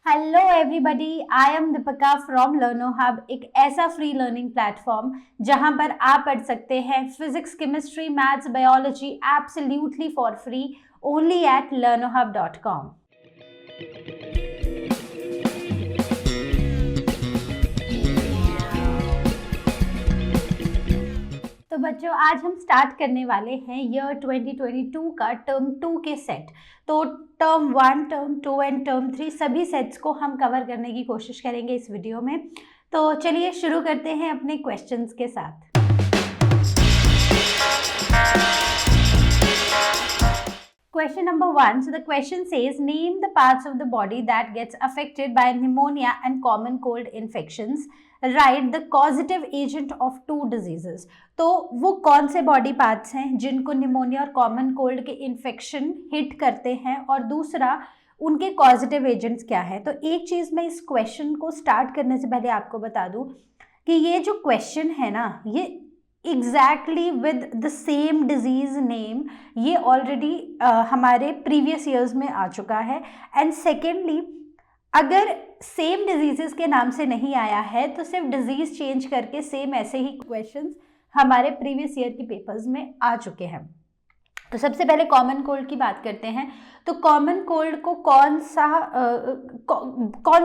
Hello everybody, I am Deepika from लर्नो hub, एक ऐसा free learning platform जहां पर आप पढ़ सकते हैं physics, chemistry, maths, biology absolutely for free only at learnohub.com। तो बच्चों, आज हम स्टार्ट करने वाले हैं ईयर 2022 का टर्म 2 के सेट। तो टर्म 1, टर्म 2 एंड टर्म 3 सभी सेट्स को हम कवर करने की कोशिश करेंगे इस वीडियो में। तो चलिए शुरू करते हैं अपने क्वेश्चंस के साथ। Question number 1. So the question says, name the parts of the body that gets affected by pneumonia and common cold infections. Write the causative agent of two diseases. तो वो कौन से बॉडी पार्ट्स हैं जिनको pneumonia और common cold के infection hit करते हैं, और दूसरा उनके कॉजेटिव एजेंट्स क्या है। तो एक चीज़ मैं इस क्वेश्चन को स्टार्ट करने से पहले आपको बता दूं कि ये जो क्वेश्चन है ना, ये exactly with the same disease name ये ऑलरेडी हमारे प्रीवियस ईयर्स में आ चुका है। एंड सेकेंडली, अगर सेम डिजीजेस के नाम से नहीं आया है तो सिर्फ डिजीज चेंज करके सेम ऐसे ही क्वेश्चंस हमारे प्रीवियस ईयर के पेपर्स में आ चुके हैं। तो सबसे पहले कॉमन कोल्ड की बात करते हैं। तो कॉमन कोल्ड को कौन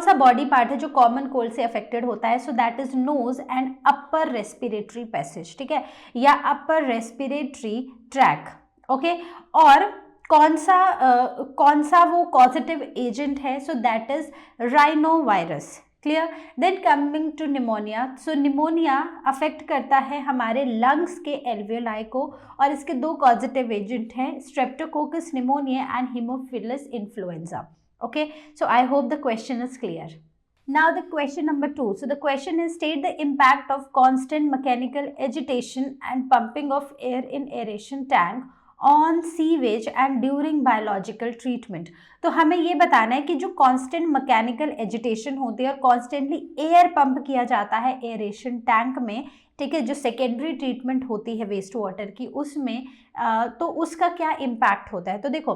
सा बॉडी पार्ट है जो कॉमन कोल्ड से अफेक्टेड होता है? So that is nose and upper respiratory passage, ठीक है, या अपर रेस्पिरेटरी ट्रैक। ओके, और कौन सा वो पॉजिटिव एजेंट है? So that is rhinovirus. Clear? Then coming to pneumonia. So pneumonia affect करता है हमारे लंग्स के एल्वियोलाई को, और इसके दो पॉजिटिव एजेंट हैं, Streptococcus pneumonia and Haemophilus influenza. Okay, so I hope the question is clear. Now the question number 2. So the question is, state the impact of constant mechanical agitation and pumping of air in aeration tank on sewage and during biological treatment. तो हमें ये बताना है कि जो constant mechanical agitation होती है और कॉन्स्टेंटली एयर पंप किया जाता है एरेशन टैंक में, ठीक है, जो सेकेंडरी ट्रीटमेंट होती है वेस्ट वाटर की उसमें, तो उसका क्या इम्पैक्ट होता है। तो देखो,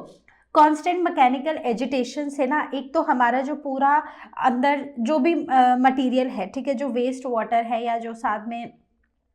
कांस्टेंट मैकेनिकल एजिटेशन से ना, एक तो हमारा जो पूरा अंदर जो भी मटेरियल है, ठीक है, जो वेस्ट वाटर है या जो साथ में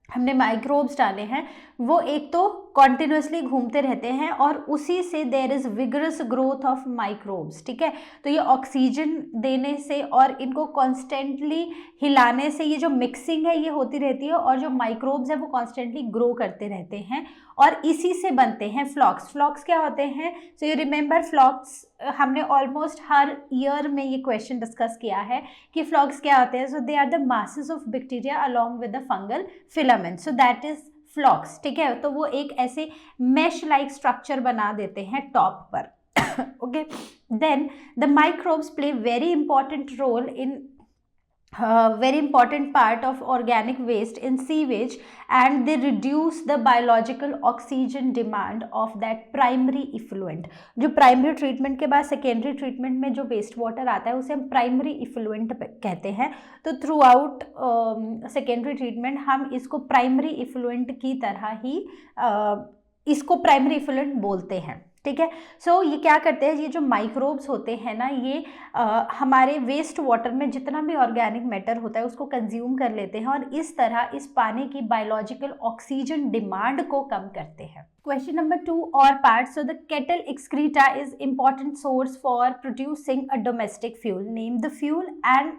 हमने माइक्रोब्स डाले हैं, वो एक तो कॉन्टिन्यूसली घूमते रहते हैं और उसी से there is vigorous growth of microbes, ठीक है। तो ये ऑक्सीजन देने से और इनको कॉन्स्टेंटली हिलाने से ये जो मिक्सिंग है ये होती रहती है, और जो माइक्रोब्स है वो कॉन्स्टेंटली ग्रो करते रहते हैं, और इसी से बनते हैं फ्लॉक्स। फ्लॉक्स क्या होते हैं? सो यू रिमेंबर फ्लॉक्स, हमने ऑलमोस्ट हर ईयर में ये क्वेश्चन डिस्कस किया है कि फ्लॉक्स क्या होते हैं। So they are the masses of bacteria along with the fungal filament, so that is flocs, ठीक है। तो वो एक ऐसे मैश लाइक स्ट्रक्चर बना देते हैं टॉप पर। Okay, then the microbes play very important role in very important part of organic waste in sewage, and they reduce the biological oxygen demand of that primary effluent. जो primary treatment के बाद secondary treatment में जो waste water आता है उसे हम primary effluent कहते हैं। तो थ्रू आउट सेकेंडरी ट्रीटमेंट हम इसको प्राइमरी इफ्लुएंट की तरह ही इसको प्राइमरी इफ्लुएंट बोलते हैं, ठीक है। सो ये क्या करते हैं, ये जो माइक्रोब्स होते हैं ना, ये हमारे वेस्ट वाटर में जितना भी ऑर्गेनिक मैटर होता है उसको कंज्यूम कर लेते हैं, और इस तरह इस पानी की बायोलॉजिकल ऑक्सीजन डिमांड को कम करते हैं। क्वेश्चन नंबर 2 और part. So the kettle excreta is important source for producing a domestic fuel. Name the fuel and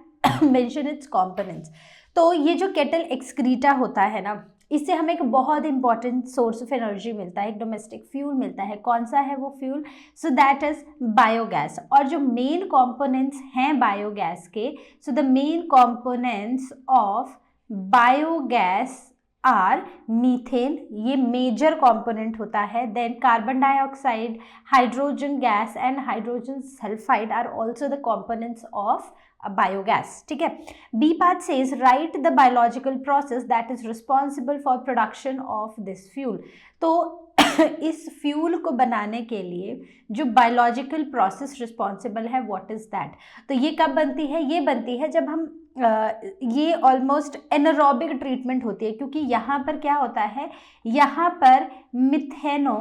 mention it's components. तो ये जो केटल एक्सक्रीटा होता है ना, इससे हमें एक बहुत इंपॉर्टेंट सोर्स ऑफ एनर्जी मिलता है, एक डोमेस्टिक फ्यूल मिलता है। कौन सा है वो fuel? So that is biogas. और जो मेन कंपोनेंट्स हैं बायोगैस के, so the main components of biogas are methane, ये मेजर कंपोनेंट होता है। Then carbon dioxide, hydrogen gas and hydrogen sulphide are also the components of biogas, ठीक है। B part says write the biological process that is responsible for production of this fuel. तो इस fuel को बनाने के लिए जो बायोलॉजिकल प्रोसेस रिस्पॉन्सिबल है, व्हाट इज दैट? तो ये कब बनती है? ये बनती है जब हम ये ऑलमोस्ट एनारोबिक ट्रीटमेंट होती है, क्योंकि यहाँ पर क्या होता है, यहाँ पर मिथेनो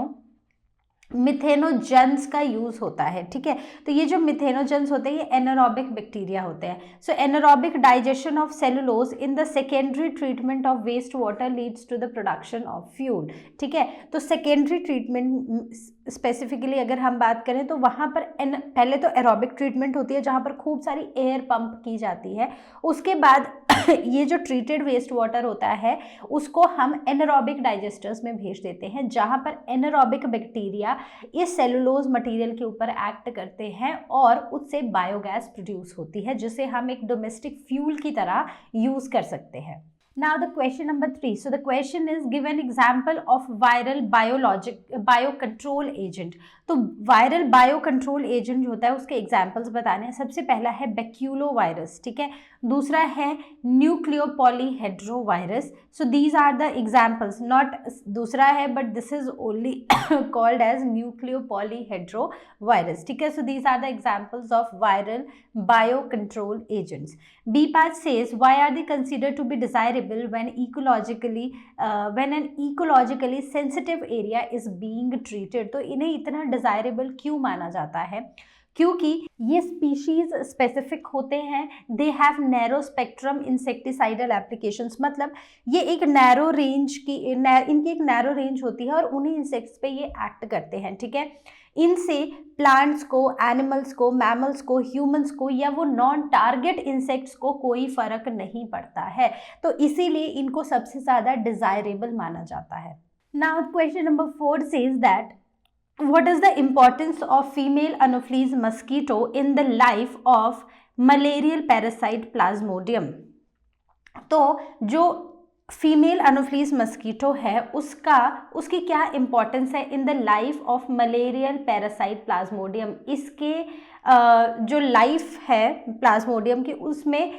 मिथेनोजेंस का यूज होता है, ठीक है। तो ये जो मिथेनोजेंस होते हैं ये एनारोबिक बैक्टीरिया होते हैं। So anaerobic digestion of cellulose in the secondary treatment of waste water leads to the production of fuel, ठीक है। तो सेकेंडरी ट्रीटमेंट स्पेसिफिकली अगर हम बात करें तो वहाँ पर पहले तो एरोबिक ट्रीटमेंट होती है जहाँ पर खूब सारी एयर पंप की जाती है, उसके बाद ये जो ट्रीटेड वेस्ट वाटर होता है उसको हम एनारोबिक डाइजेस्टर्स में भेज देते हैं, जहाँ पर एनारोबिक बैक्टीरिया इस सेलुलोज मटेरियल के ऊपर एक्ट करते हैं और उससे बायोगैस प्रोड्यूस होती है, जिसे हम एक डोमेस्टिक फ्यूल की तरह यूज कर सकते हैं। Now the question number 3. So the question is, give an example of viral biocontrol agent. तो वायरल बायोकंट्रोल एजेंट जो होता है उसके एग्जाम्पल्स बताने हैं। सबसे पहला है बैक्यूलो वायरस, ठीक है। दूसरा है nucleopolyhedro virus. So these are the examples, not दूसरा है but this is only called as nucleopolyhedro virus, ठीक है। So these are the examples of viral biocontrol agents. B part says, why are they considered to be desirable when when an ecologically sensitive area is being treated? तो इन्हें इतना desirable क्यों माना जाता है? क्योंकि ये स्पीशीज स्पेसिफिक होते हैं, they have narrow spectrum insecticidal applications, मतलब ये एक नैरो रेंज की इनकी एक नैरो रेंज होती है और उन्हीं इंसेक्ट्स पे ये एक्ट करते हैं, ठीक है। इनसे प्लांट्स को, एनिमल्स को, मैमल्स को, ह्यूमंस को या वो नॉन टारगेट इंसेक्ट्स को कोई फर्क नहीं पड़ता है, तो इसीलिए इनको सबसे ज़्यादा डिजायरेबल माना जाता है। Now question number 4 says that what is the importance of female anopheles mosquito in the life of malarial parasite plasmodium? तो जो फीमेल अनोफ्लीज मस्कीटो है उसकी क्या इंपॉर्टेंस है in the life of malarial parasite Plasmodium? इसके जो लाइफ है Plasmodium की उसमें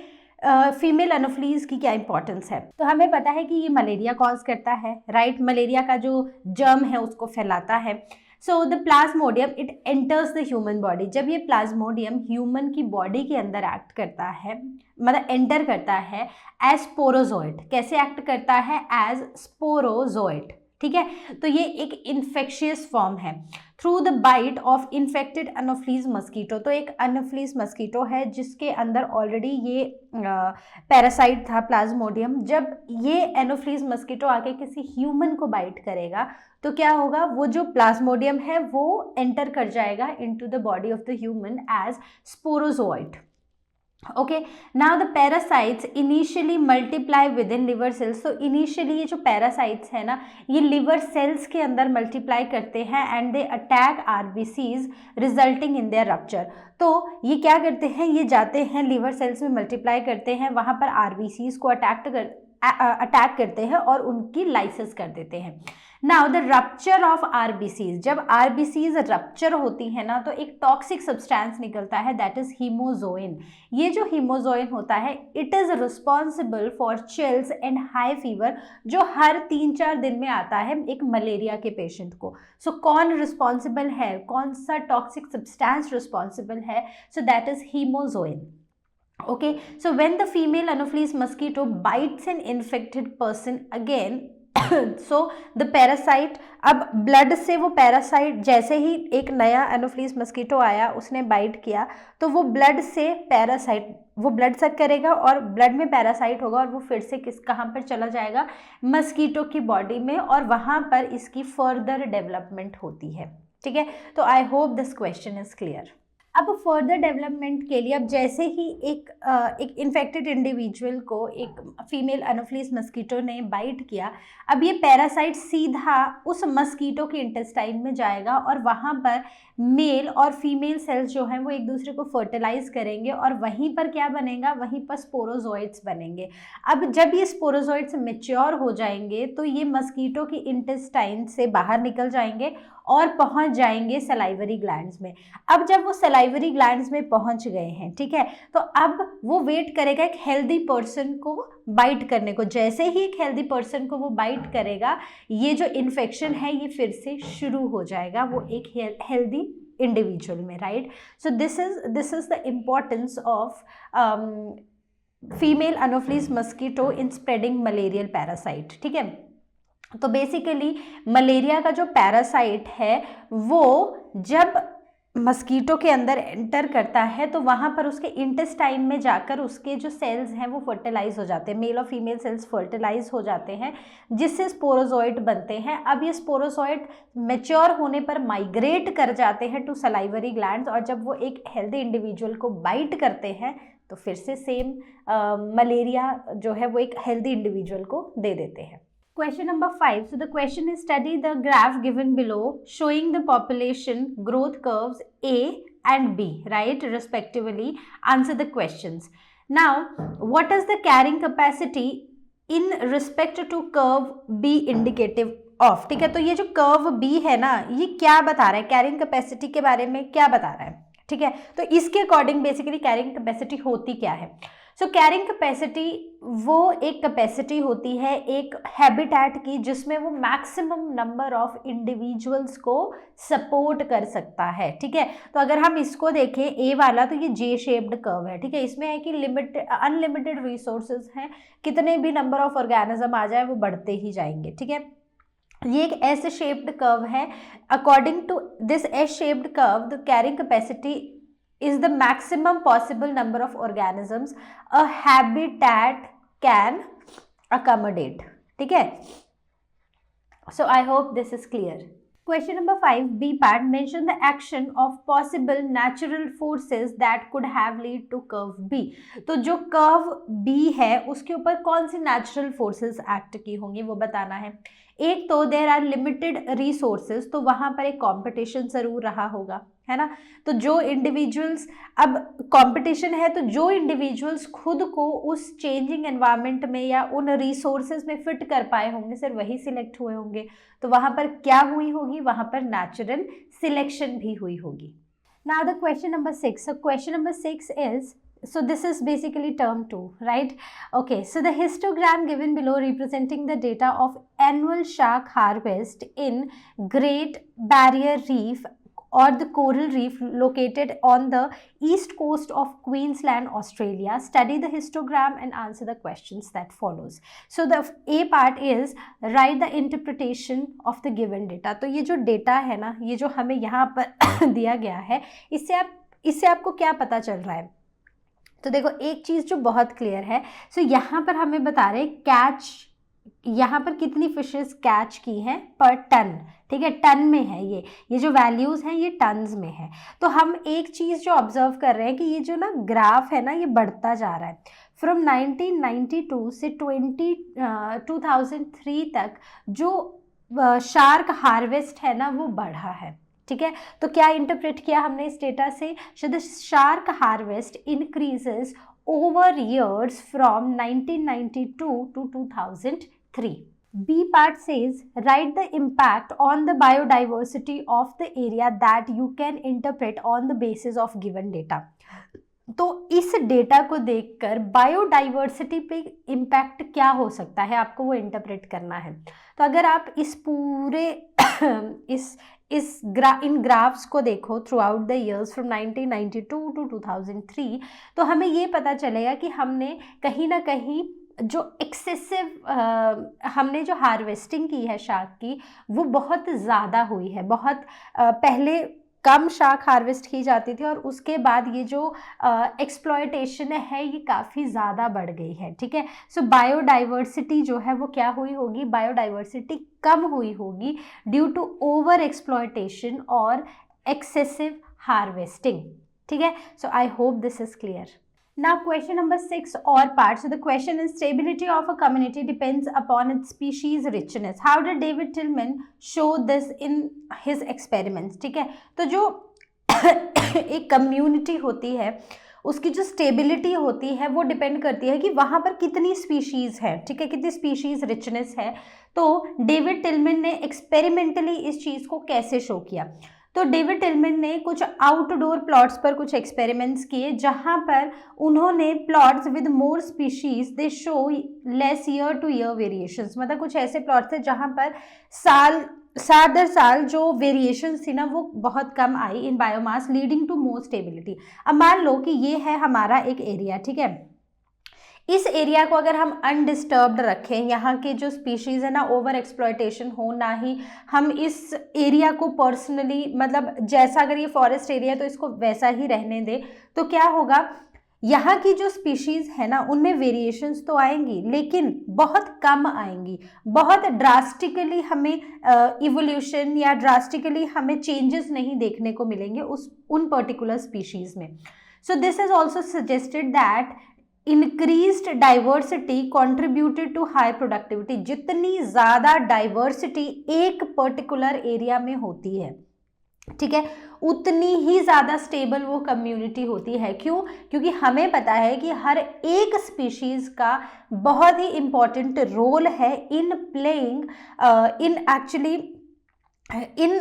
फीमेल अनोफ्लीज की क्या इंपॉर्टेंस है? तो हमें पता है कि ये मलेरिया कॉज करता है, राइट। मलेरिया का जो जर्म है उसको फैलाता है। So the Plasmodium it enters the human body. जब ये प्लाज्मोडियम ह्यूमन की बॉडी के अंदर एक्ट करता है, मतलब एंटर करता है एज स्पोरोजोइट। कैसे एक्ट करता है? एज स्पोरोजोइट, ठीक है। तो ये एक इन्फेक्शियस फॉर्म है through the bite of infected anopheles mosquito. तो एक अनोफ्लीज मस्कीटो है जिसके अंदर ऑलरेडी ये पैरासाइट था प्लाज्मोडियम। जब ये एनोफ्लीज मस्कीटो आके किसी ह्यूमन को बाइट करेगा तो क्या होगा? वो जो प्लाज्मोडियम है वो एंटर कर जाएगा into the body of the human as sporozoite. Okay, now the parasites initially multiply within liver cells. तो इनिशियली ये जो पैरासाइट्स है ना, ये लिवर सेल्स के अंदर मल्टीप्लाई करते हैं and they attack RBCs resulting in their rupture. तो ये क्या करते हैं? ये जाते हैं लिवर सेल्स में मल्टीप्लाई करते हैं, वहाँ पर आरबीसीज को अटैक करते हैं और उनकी लाइसिस कर देते हैं। Now the rupture of RBCs, जब आरबीसीज रप्चर होती है ना तो एक टॉक्सिक सब्सटेंस निकलता है दैट इज हीमोजोइन। ये जो हीमोजोइन होता है it is responsible for chills and high fever, जो हर 3-4 दिन में आता है एक मलेरिया के पेशेंट को। सो कौन रिस्पॉन्सिबल है, कौन सा टॉक्सिक सब्सटेंस रिस्पॉन्सिबल है? So that is hemozoin. Okay, so when the female anopheles mosquito bites an infected person again, so the parasite, अब ब्लड से वो पैरासाइट, जैसे ही एक नया एनोफ्लीज मस्कीटो आया उसने बाइट किया तो वो ब्लड से पैरासाइट, वो ब्लड सक करेगा और ब्लड में पैरासाइट होगा और वो फिर से कहाँ पर चला जाएगा? मस्कीटो की बॉडी में, और वहाँ पर इसकी फर्दर डेवलपमेंट होती है, ठीक है। तो आई hope this question is clear. अब फर्दर डेवलपमेंट के लिए, अब जैसे ही एक इन्फेक्टेड इंडिविजुअल को एक फीमेल एनोफ्लीज मस्कीटो ने बाइट किया, अब ये पैरासाइट सीधा उस मस्कीटो के इंटेस्टाइन में जाएगा और वहाँ पर मेल और फीमेल सेल्स जो हैं वो एक दूसरे को फर्टिलाइज करेंगे और वहीं पर क्या बनेगा? वहीं पर स्पोरोजोइट्स बनेंगे। अब जब ये स्पोरोजोइट्स मैच्योर हो जाएंगे तो ये मस्कीटो की इंटेस्टाइन से बाहर निकल जाएंगे और पहुंच जाएंगे सलाइवरी ग्लैंड्स में। अब जब वो सलाइवरी ग्लैंड्स में पहुंच गए हैं, ठीक है, तो अब वो वेट करेगा एक हेल्दी पर्सन को बाइट करने को। जैसे ही एक हेल्दी पर्सन को वो बाइट करेगा, ये जो इन्फेक्शन है ये फिर से शुरू हो जाएगा वो एक हेल्दी इंडिविजुअल में, right. So this is the importance of female Anopheles mosquito in spreading malarial parasite, ठीक है। तो बेसिकली मलेरिया का जो पैरासाइट है वो जब मस्कीटो के अंदर एंटर करता है तो वहाँ पर उसके इंटेस्टाइन में जाकर उसके जो सेल्स हैं वो फर्टिलाइज हो जाते हैं, मेल और फीमेल सेल्स फर्टिलाइज हो जाते हैं, जिससे स्पोरोजोइट बनते हैं। अब ये स्पोरोजोइट मेच्योर होने पर माइग्रेट कर जाते हैं टू सलाइवरी ग्लैंड्स, और जब वो एक हेल्दी इंडिविजुअल को बाइट करते हैं तो फिर से सेम मलेरिया जो है वो एक हेल्दी इंडिविजुअल को दे देते हैं। Question number 5. So the question is, study the graph given below showing the population growth curves A and B, right, respectively. Answer the questions. Now, what is the carrying capacity in respect to curve B indicative of? ठीक है, तो ये जो curve B है ना, ये क्या बता रहा है, कैरिंग कैपेसिटी के बारे में क्या बता रहा है, ठीक है। तो इसके अकॉर्डिंग बेसिकली कैरिंग कैपेसिटी होती क्या है। सो कैरिंग कैपेसिटी वो एक कैपेसिटी होती है एक हैबिटेट की जिसमें वो मैक्सिमम नंबर ऑफ इंडिविजुअल्स को सपोर्ट कर सकता है, ठीक है। तो अगर हम इसको देखें ए वाला, तो ये जे शेप्ड कर्व है, ठीक है। इसमें है कि अनलिमिटेड रिसोर्सेज हैं, कितने भी नंबर ऑफ ऑर्गेनिज्म आ जाए वो बढ़ते ही जाएंगे, ठीक है। ये एक एस शेप्ड कर्व है। According to this S shaped curve the carrying capacity is the maximum possible number of organisms a habitat can accommodate, ठीक है। So I hope this is clear. Question number 5, B part, mention the action of possible natural forces that could have lead to curve B. तो जो curve B है उसके ऊपर कौन सी natural forces act की होंगी वो बताना है। एक तो देयर आर लिमिटेड रिसोर्सेज, तो वहाँ पर एक कंपटीशन ज़रूर रहा होगा, है ना। तो जो इंडिविजुअल्स, अब कंपटीशन है तो जो इंडिविजुअल्स खुद को उस चेंजिंग एनवायरनमेंट में या उन रिसोर्सेज में फिट कर पाए होंगे सिर्फ वही सिलेक्ट हुए होंगे। तो वहाँ पर क्या हुई होगी, वहाँ पर नेचुरल सिलेक्शन भी हुई होगी। Now the question number 6. So question number 6 is, so this is basically term 2, right? Okay, so the histogram given below representing the data of annual shark harvest in Great Barrier Reef or the coral reef located on the east coast of Queensland, Australia. Study the histogram and answer the questions that follows. So the A part is write the interpretation of the given data. तो ये जो data है ना, ये जो हमें यहाँ पर दिया गया है, इससे आपको क्या पता चल रहा है। तो देखो एक चीज़ जो बहुत क्लियर है, सो यहाँ पर हमें बता रहे कैच, यहाँ पर कितनी फिशेस कैच की हैं पर टन, ठीक है, टन में है ये जो वैल्यूज़ हैं ये टन्स में है। तो हम एक चीज़ जो ऑब्जर्व कर रहे हैं कि ये जो ना ग्राफ है ना ये बढ़ता जा रहा है। फ्रॉम 1992 से 2003 तक जो शार्क हार्वेस्ट है ना वो बढ़ा है, ठीक है। तो क्या इंटरप्रेट किया हमने इस डेटा से, the shark harvest increases over years from 1992 to 2003. B part says write the impact on the biodiversity of the area that you can interpret on the basis of given data. तो इस data को देखकर biodiversity पे impact क्या हो सकता है आपको वो इंटरप्रेट करना है। तो अगर आप इस पूरे इन ग्राफ्स को देखो throughout the years from 1992 to 2003, तो हमें ये पता चलेगा कि हमने कहीं ना कहीं जो एक्सेसिव हमने जो हार्वेस्टिंग की है शार्क की वो बहुत ज़्यादा हुई है। बहुत पहले कम शार्क हार्वेस्ट की जाती थी और उसके बाद ये जो एक्सप्लॉयटेशन है ये काफ़ी ज़्यादा बढ़ गई है, ठीक है। सो बायोडाइवर्सिटी जो है वो क्या हुई होगी, बायोडाइवर्सिटी कम हुई होगी ड्यू टू ओवर एक्सप्लॉयटेशन और एक्सेसिव हार्वेस्टिंग, ठीक है। So I hope this is clear. Now question number 6 or part. So the question is, stability of a community depends upon its species richness. How did David Tillman show this in his experiments? ठीक है, तो जो एक community होती है उसकी जो stability होती है वो डिपेंड करती है कि वहाँ पर कितनी स्पीशीज़ है, ठीक है, कितनी स्पीशीज़ रिचनेस है। तो डेविड टिलमैन ने एक्सपेरिमेंटली इस चीज़ को कैसे शो किया, तो डेविड टिलमैन ने कुछ आउटडोर प्लॉट्स पर कुछ एक्सपेरिमेंट्स किए जहाँ पर उन्होंने plots with more species they show less year two year variations, मतलब कुछ ऐसे प्लॉट्स थे जहाँ पर साल दर साल जो वेरिएशंस थी ना वो बहुत कम आई in biomass leading to more stability. अब मान लो कि ये है हमारा एक एरिया, ठीक है, इस एरिया को अगर हम अनडिस्टर्ब्ड रखें, यहाँ के जो स्पीशीज़ है ना ओवर एक्सप्लॉयटेशन हो, ना ही हम इस एरिया को पर्सनली मतलब जैसा अगर ये फॉरेस्ट एरिया है तो इसको वैसा ही रहने दें, तो क्या होगा, यहाँ की जो स्पीशीज़ है ना उनमें वेरिएशंस तो आएंगी लेकिन बहुत कम आएंगी, बहुत ड्रास्टिकली हमें इवोल्यूशन या ड्रास्टिकली हमें चेंजेस नहीं देखने को मिलेंगे उन पर्टिकुलर स्पीशीज़ में। So this is also suggested that increased diversity contributed to high productivity. जितनी ज़्यादा डाइवर्सिटी एक पर्टिकुलर एरिया में होती है, ठीक है, उतनी ही ज़्यादा स्टेबल वो कम्युनिटी होती है। क्यों? क्योंकि हमें पता है कि हर एक स्पीशीज़ का बहुत ही इम्पॉर्टेंट रोल है in playing in actually in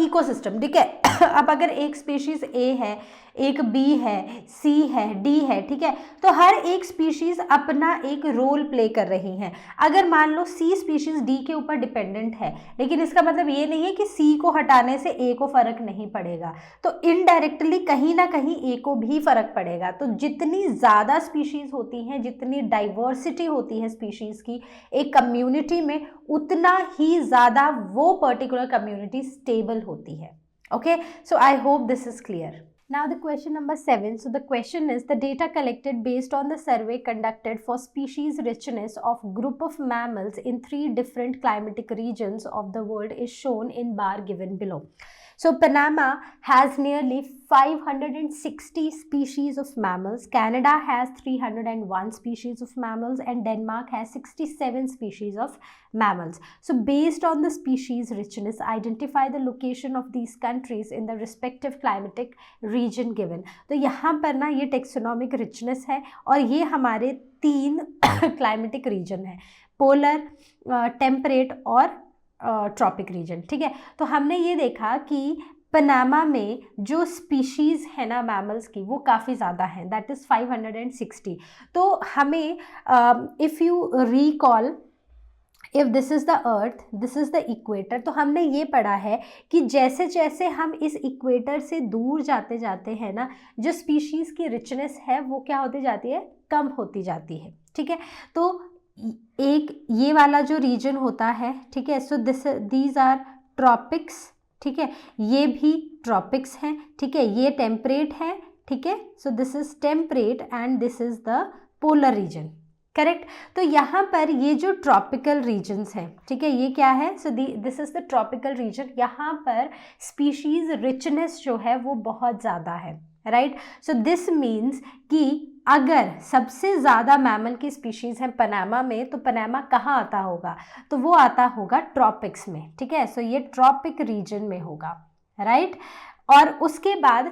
ecosystem, ठीक है। अब अगर एक स्पीशीज ए है, एक बी है, सी है, डी है, ठीक है, तो हर एक स्पीशीज अपना एक रोल प्ले कर रही हैं। अगर मान लो सी स्पीशीज डी के ऊपर डिपेंडेंट है, लेकिन इसका मतलब ये नहीं है कि सी को हटाने से ए को फर्क नहीं पड़ेगा, तो इनडायरेक्टली कहीं ना कहीं ए को भी फर्क पड़ेगा। तो जितनी ज़्यादा स्पीशीज होती हैं, जितनी डाइवर्सिटी होती है स्पीशीज की एक कम्युनिटी में, उतना ही ज़्यादा वो पर्टिकुलर कम्युनिटी स्टेबल होती है। Okay, so I hope this is clear. Now the question number 7. So the question is, the data collected based on the survey conducted for species richness of group of mammals in 3 different climatic regions of the world is shown in bar given below. So Panama has nearly 560 species of mammals, Canada has 301 species of mammals, and Denmark has 67 species of mammals. So based on the species richness, identify the location of these countries in the respective climatic region given. तो यहाँ पर ना ये taxonomic richness है और ये हमारे 3 climatic reason है, पोलर, टेम्परेट और ट्रॉपिक रीजन, ठीक है। तो हमने ये देखा कि पनामा में जो स्पीशीज़ है ना मैमल्स की वो काफ़ी ज़्यादा हैं, दैट इज़ 560। तो हमें if you recall, if this is the earth, this is the equator, तो हमने ये पढ़ा है कि जैसे जैसे हम इस इक्वेटर से दूर जाते जाते हैं ना, जो स्पीशीज़ की रिचनेस है वो क्या होती जाती है, कम होती जाती है, ठीक है। तो एक ये वाला जो रीजन होता है, ठीक है, सो दीज आर ट्रॉपिक्स, ठीक है, ये भी ट्रॉपिक्स हैं, ठीक है, ये टेम्परेट है, ठीक है, so this is temperate and this is the polar region, correct. तो यहाँ पर ये जो ट्रॉपिकल रीजन्स हैं, ठीक है, ये क्या है, so this is the tropical region. यहाँ पर स्पीशीज रिचनेस जो है वो बहुत ज़्यादा है, राइट। सो दिस मीन्स कि अगर सबसे ज़्यादा मैमल की स्पीशीज़ हैं पनामा में, तो पनामा कहाँ आता होगा, तो वो आता होगा ट्रॉपिक्स में, ठीक है। सो ये ट्रॉपिक रीजन में होगा, राइट। और उसके बाद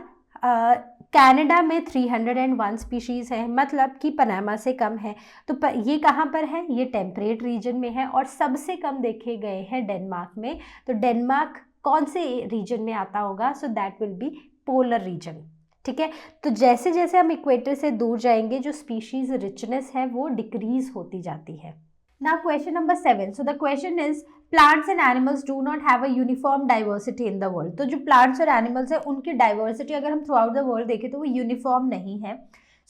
कनाडा में 301 स्पीशीज़ है, मतलब कि पनामा से कम है। तो ये कहाँ पर है, ये टेम्परेट रीजन में है, और सबसे कम देखे गए हैं डेनमार्क में। तो डेनमार्क कौन से रीजन में आता होगा, सो that will B polar region, ठीक है। तो जैसे जैसे हम इक्वेटर से दूर जाएंगे, जो स्पीशीज रिचनेस है वो डिक्रीज होती जाती है। Now question number 7. So the question is, plants and animals do not have a uniform diversity in the world. तो जो प्लांट्स और एनिमल्स है उनकी डाइवर्सिटी अगर हम थ्रू आउट द वर्ल्ड देखें तो वो यूनिफॉर्म नहीं है।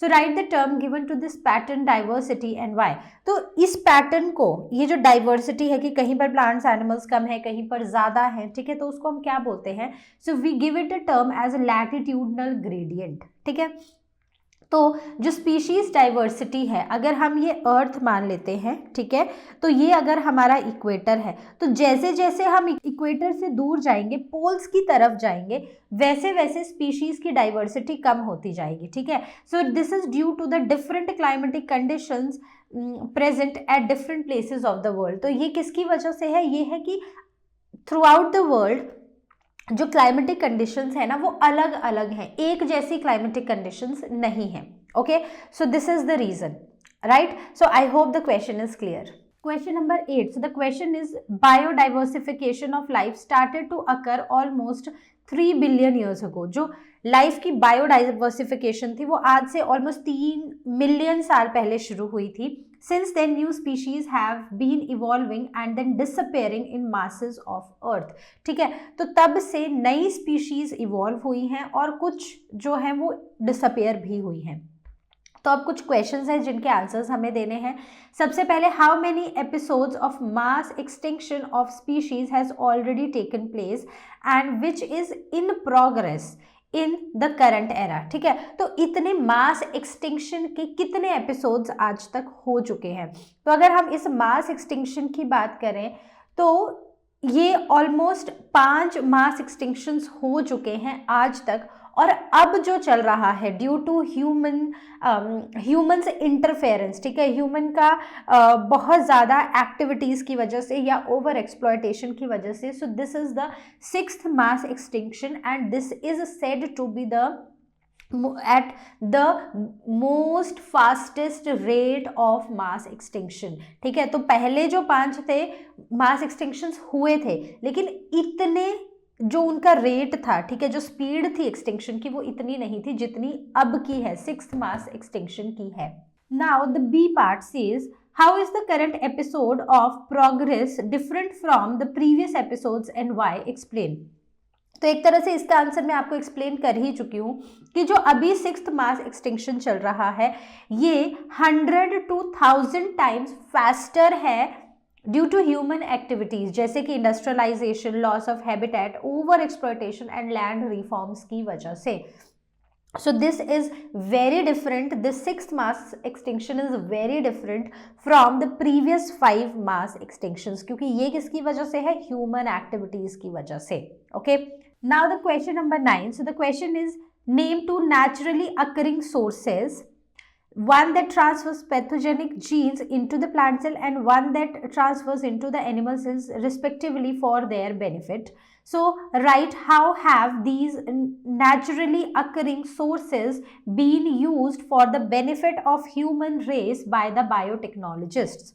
So write the term given to this pattern diversity and Y. तो इस पैटर्न को, ये जो डाइवर्सिटी है कि कहीं पर प्लांट्स एनिमल्स कम है, कहीं पर ज़्यादा है, ठीक है, तो उसको हम क्या बोलते हैं, so we give it a term as a latitudinal gradient, ठीक है। तो जो स्पीशीज़ डाइवर्सिटी है, अगर हम ये अर्थ मान लेते हैं, ठीक है, तो ये अगर हमारा इक्वेटर है, तो जैसे जैसे हम इक्वेटर से दूर जाएंगे, पोल्स की तरफ जाएंगे, वैसे वैसे स्पीशीज़ की डाइवर्सिटी कम होती जाएगी, ठीक है। So this is due to the different climatic conditions present at different places of the world. तो ये किसकी वजह से है, ये है कि थ्रू आउट द वर्ल्ड जो क्लाइमेटिक कंडीशंस है ना वो अलग अलग हैं, एक जैसी क्लाइमेटिक कंडीशंस नहीं है, okay. So this is the reason, right. So I hope the question is clear. Question number 8. So the question is, biodiversification of life started to occur almost 3 billion years ago. जो life की बायोडाइवर्सिफिकेशन थी वो आज से almost 3 million साल पहले शुरू हुई थी। Since then, new species have been evolving and then disappearing in masses of earth. ठीक है, तो तब से नई स्पीशीज इवॉल्व हुई हैं और कुछ जो हैं वो डिसअपेयर भी हुई हैं। तो अब कुछ क्वेश्चंस हैं जिनके आंसर्स हमें देने हैं। सबसे पहले, how many episodes of mass extinction of species has already taken place and which is in progress in the current era. ठीक है, तो इतने मास एक्सटिंक्शन के कितने एपिसोड्स आज तक हो चुके हैं। तो अगर हम इस मास एक्सटिंक्शन की बात करें तो ये ऑलमोस्ट 5 मास एक्सटिंक्शंस हो चुके हैं आज तक, और अब जो चल रहा है ड्यू टू ह्यूमन्स इंटरफेरेंस, ठीक है, ह्यूमन का बहुत ज़्यादा एक्टिविटीज़ की वजह से या ओवर एक्सप्लॉयटेशन की वजह से, so this is the 6th mass extinction and this is said to be the at the most fastest rate of mass extinction। ठीक है, तो पहले जो 5 थे मास एक्सटिंक्शंस हुए थे, लेकिन इतने जो उनका रेट था, ठीक है, जो स्पीड थी एक्सटिंक्शन की, वो इतनी नहीं थी जितनी अब की है, 6th मास एक्सटिंक्शन की है। Now the B part says, how is the current episode of progress different from the previous episodes and why, explain. तो एक तरह से इसका आंसर मैं आपको एक्सप्लेन कर ही चुकी हूँ कि जो अभी 6th मास एक्सटिंक्शन चल रहा है ये 100 to 1000 टाइम्स फास्टर है ड्यू टू ह्यूमन एक्टिविटीज, जैसे कि industrialisation, loss of habitat, over exploitation and land reforms की वजह से। So this is very different, this 6th mass extinction is very different from the previous 5 mass extinctions, क्योंकि ये किसकी वजह से है, human activities की वजह से। Okay, now the question number 9, so the question is name 2 naturally occurring sources, one that transfers pathogenic genes into the plant cell and one that transfers into the animal cells respectively for their benefit. So write how have these naturally occurring sources been used for the benefit of human race by the biotechnologists।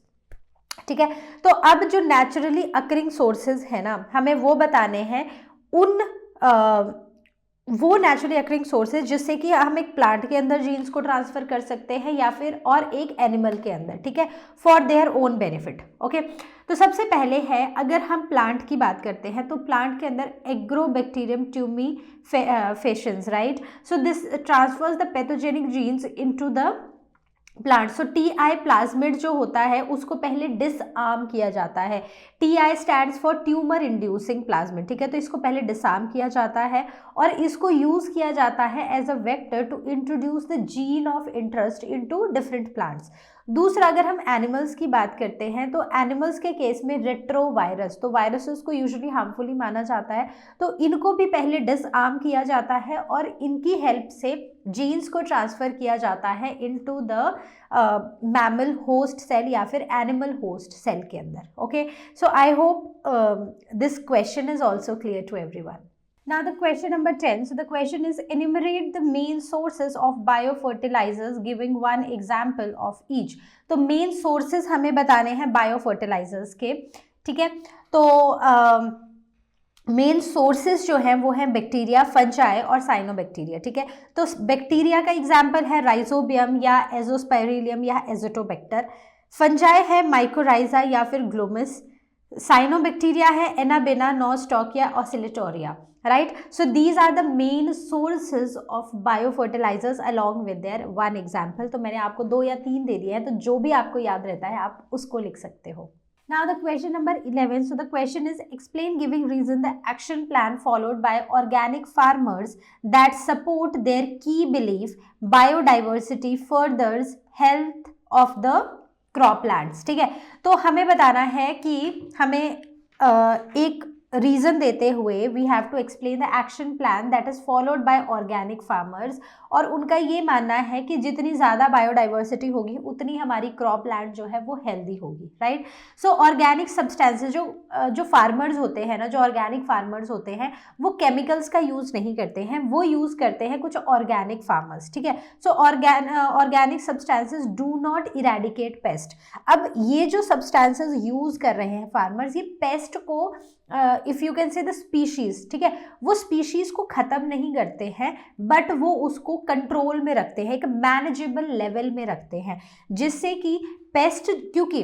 ठीक है, तो अब जो naturally occurring sources है ना, हमें वो बताने हैं, वो नेचुरली अकरिंग सोर्सेज जिससे कि हम एक प्लांट के अंदर जीन्स को ट्रांसफर कर सकते हैं या फिर और एक एनिमल के अंदर, ठीक है, for their own benefit. Okay, तो सबसे पहले है, अगर हम प्लांट की बात करते हैं तो प्लांट के अंदर agrobacterium tumefaciens, right, so this transfers the pathogenic genes into the plant. So Ti plasmid जो होता है उसको पहले डिसआर्म किया जाता है। Ti stands for tumour inducing plasmid, ठीक है, तो इसको पहले डिसआर्म किया जाता है और इसको यूज किया जाता है as a vector to introduce the gene of interest into different plants. दूसरा, अगर हम एनिमल्स की बात करते हैं तो एनिमल्स के केस में रेट्रोवायरस, तो वायरसेस को यूजुअली हार्मफुली माना जाता है, तो इनको भी पहले डिसआर्म किया जाता है और इनकी हेल्प से जीन्स को ट्रांसफ़र किया जाता है into the mammal host cell या फिर एनिमल होस्ट सेल के अंदर। Okay, so I hope this question is also clear to everyone. Now the question number 10, so the question is enumerate the main sources of biofertilizers giving one example of each। तो main sources हमें बताने हैं biofertilizers के, ठीक है, तो main sources जो हैं वो हैं बैक्टीरिया, फंजाई और साइनोबैक्टीरिया, ठीक है, तो बैक्टीरिया का एग्जाम्पल है राइजोबियम या एजोस्पाइरिलियम या एजोटोबैक्टर, फंजाई है माइकोराइजा या फिर ग्लोमिस, साइनोबैक्टीरिया है एनाबेना, नॉस्टॉक या oscillatoria, right. So these are the main sources of biofertilisers along with their one example. तो मैंने आपको 2 या 3 दे दिए हैं, तो जो भी आपको याद रहता है आप उसको लिख सकते हो। Now the question number 11, so the question is explain giving reason the action plan followed by organic farmers that support their key belief biodiversity furthers health of the croplands। ठीक है, तो हमें बताना है कि हमें एक रीजन देते हुए we have to explain the action plan that is followed by organic farmers, और उनका ये मानना है कि जितनी ज़्यादा बायोडाइवर्सिटी होगी उतनी हमारी क्रॉप लैंड जो है वो हेल्दी होगी, राइट। सो ऑर्गेनिक सब्सटेंसेज जो फार्मर्स होते हैं ना, जो ऑर्गेनिक फार्मर्स होते हैं वो केमिकल्स का यूज़ नहीं करते हैं, वो यूज़ करते हैं कुछ ऑर्गेनिक फार्मर्स, ठीक है। सो organic substances do not eradicate paste. अब ये जो सब्सटेंसेज यूज़ कर रहे हैं फार्मर्स, ये पेस्ट को if you can say the species, ठीक है, वो स्पीशीज़ को ख़त्म नहीं करते हैं बट वो उसको कंट्रोल में रखते हैं, एक मैनेजेबल लेवल में रखते हैं, जिससे कि पेस्ट, क्योंकि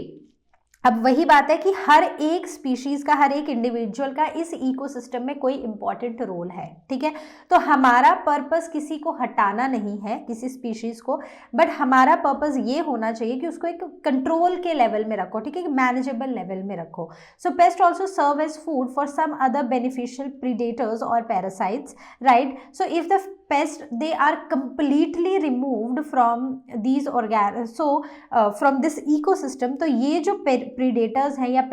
अब वही बात है कि हर एक स्पीशीज का, हर एक इंडिविजुअल का इस इकोसिस्टम में कोई इंपॉर्टेंट रोल है, ठीक है। तो हमारा पर्पस किसी को हटाना नहीं है, किसी स्पीशीज को, बट हमारा पर्पस ये होना चाहिए कि उसको एक कंट्रोल के लेवल में रखो, ठीक है, मैनेजेबल लेवल में रखो। So pest also serve as food for some other beneficial predators और parasites, right. So if the pest they are completely removed from these from this ecosystem, तो ये जो predators हैं या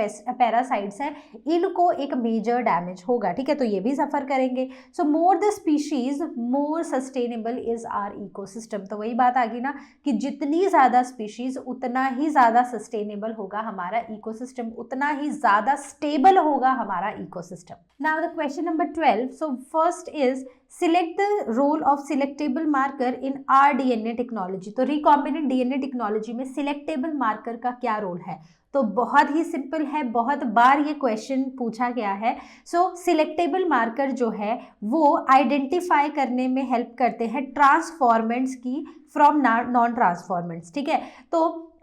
parasites हैं, इनको एक major damage होगा, ठीक है, तो ये भी सफ़र करेंगे। so more the species more sustainable is our ecosystem। तो वही बात आ गई ना कि जितनी ज़्यादा species उतना ही ज़्यादा sustainable होगा हमारा ecosystem, उतना ही ज़्यादा stable होगा हमारा ecosystem। now the question number 12, so first is select the role of selectable marker in rDNA technology। तो recombinant DNA टेक्नोलॉजी में selectable marker का क्या रोल है? तो बहुत ही सिंपल है, बहुत बार ये क्वेश्चन पूछा गया है। सो सिलेक्टेबल मार्कर जो है वो आइडेंटिफाई करने में हेल्प करते हैं ट्रांसफॉर्मेंट्स की फ्रॉम नॉन ट्रांसफॉर्मेंट्स, ठीक है। तो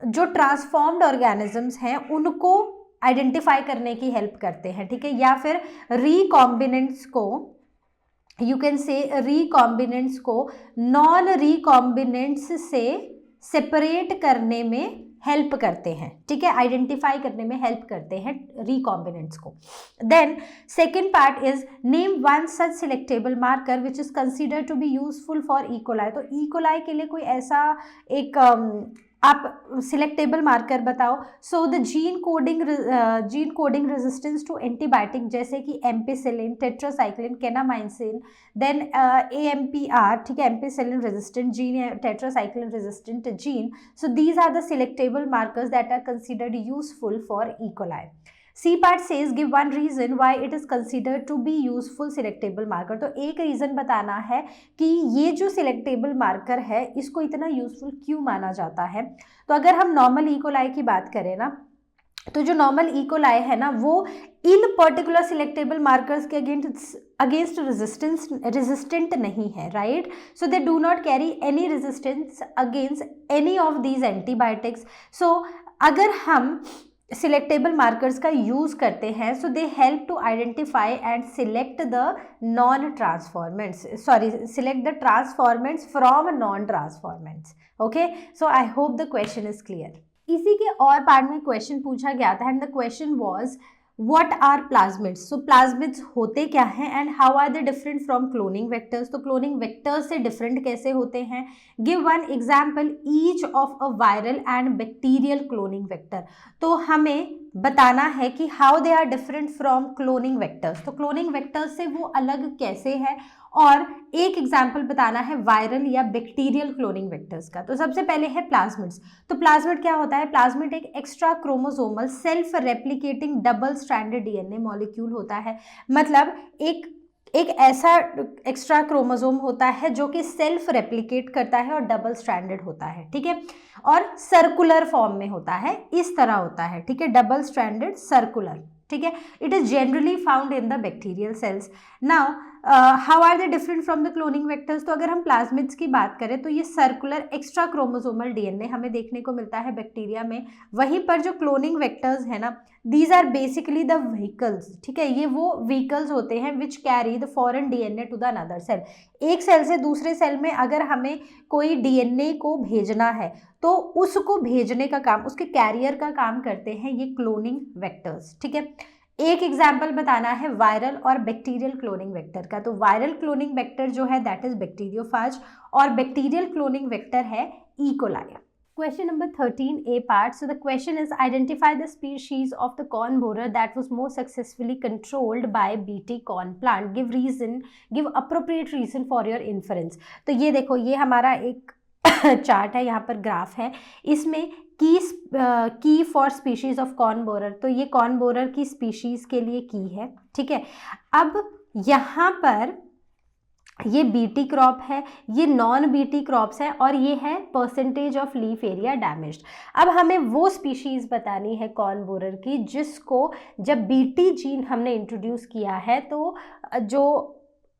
जो ट्रांसफॉर्म्ड ऑर्गेनिजम्स हैं उनको आइडेंटिफाई करने की हेल्प करते हैं, ठीक है, या फिर रिकॉम्बिनेंट्स को, यू कैन से रिकॉम्बिनेंट्स को नॉन रिकॉम्बिनेंट्स से सेपरेट करने में हेल्प करते हैं, ठीक है, आइडेंटिफाई करने में हेल्प करते हैं रिकॉम्बिनेंट्स को। Then second part is name one such selectable marker which is consider to be useful for E coli. तो इकोलाई के लिए कोई ऐसा एक आप सिलेक्टेबल मार्कर बताओ। So the gene coding resistance to antibiotic जैसे कि ampicillin, tetracycline, kanamycin, then AMPR, ठीक है, एम्पिसिलिन रेजिस्टेंट जीन या tetracycline resistant gene. So these are the selectable markers that are considered useful for E coli. C part says give one reason why it is considered to be useful selectable marker। तो एक reason बताना है कि ये जो selectable marker है इसको इतना यूजफुल क्यों माना जाता है। तो अगर हम नॉर्मल इकोलाई की बात करें ना, तो जो नॉर्मल इकोलाई है ना वो इन पर्टिकुलर सिलेक्टेबल मार्कर्स के अगेंस्ट रेजिस्टेंट नहीं है, right. So they do not carry any resistance against any of these antibiotics. So अगर हम सिलेक्टेबल मार्कर्स का यूज़ करते हैं, so they help to identify and select the non transformants, select the transformants from non transformants. Okay, so I hope the question is clear. इसी के और part में question पूछा गया था and the question was what are plasmids. So plasmids होते क्या हैं and how are they different from cloning vectors. तो क्लोनिंग वेक्टर्स से डिफरेंट कैसे होते हैं। Give one example each of a viral and bacterial cloning vector. तो हमें बताना है कि how they are different from cloning vectors. तो क्लोनिंग वेक्टर्स से वो अलग कैसे है, और एक एग्जाम्पल बताना है वायरल या बैक्टीरियल क्लोनिंग वेक्टर्स का। तो सबसे पहले है प्लाज्मिड्स। तो प्लाज्मिड क्या होता है। प्लाज्मिड एक extra chromosomal self replicating double stranded DNA molecule होता है। मतलब एक ऐसा एक्स्ट्रा क्रोमोसोम होता है जो कि सेल्फ रेप्लिकेट करता है और डबल स्ट्रैंडेड होता है, ठीक है, और सर्कुलर फॉर्म में होता है, इस तरह होता है, ठीक है, डबल स्ट्रैंडेड सर्कुलर, ठीक है। It is generally found in the bacterial cells. Now how are they different from the cloning vectors. तो अगर हम प्लाज्मिड्स की बात करें तो ये सर्कुलर एक्स्ट्रा क्रोमोसोमल DNA हमें देखने को मिलता है बैक्टीरिया में। वहीं पर जो क्लोनिंग वेक्टर्स है ना, these are basically the vehicles, ठीक है, ये वो व्हीकल्स होते हैं which carry the foreign DNA to the another cell. एक सेल से दूसरे सेल में अगर हमें कोई DNA को भेजना है तो उसको भेजने का काम, उसके कैरियर का काम करते हैं ये क्लोनिंग वेक्टर्स, ठीक है। एक एग्जाम्पल बताना है वायरल और बैक्टीरियल क्लोनिंग वेक्टर का। तो वायरल क्लोनिंग वेक्टर जो है दैट इज बैक्टीरियोफाज और बैक्टीरियल क्लोनिंग वेक्टर है E coli. Question number 13A part. So the question is identify the species of the corn borer that was most successfully controlled by BT corn plant. Give appropriate reason for your inference. तो ये देखो, ये हमारा एक chart है, यहाँ पर graph है, इसमें की for species of corn borer. तो ये कॉर्न बोरर की स्पीशीज के लिए की है, ठीक है। अब यहाँ पर ये बीटी क्रॉप है, ये नॉन बीटी क्रॉप्स है, और ये है percentage of leaf area damaged. अब हमें वो स्पीशीज़ बतानी है कॉर्न बोरर की जिसको जब बीटी जीन हमने इंट्रोड्यूस किया है तो जो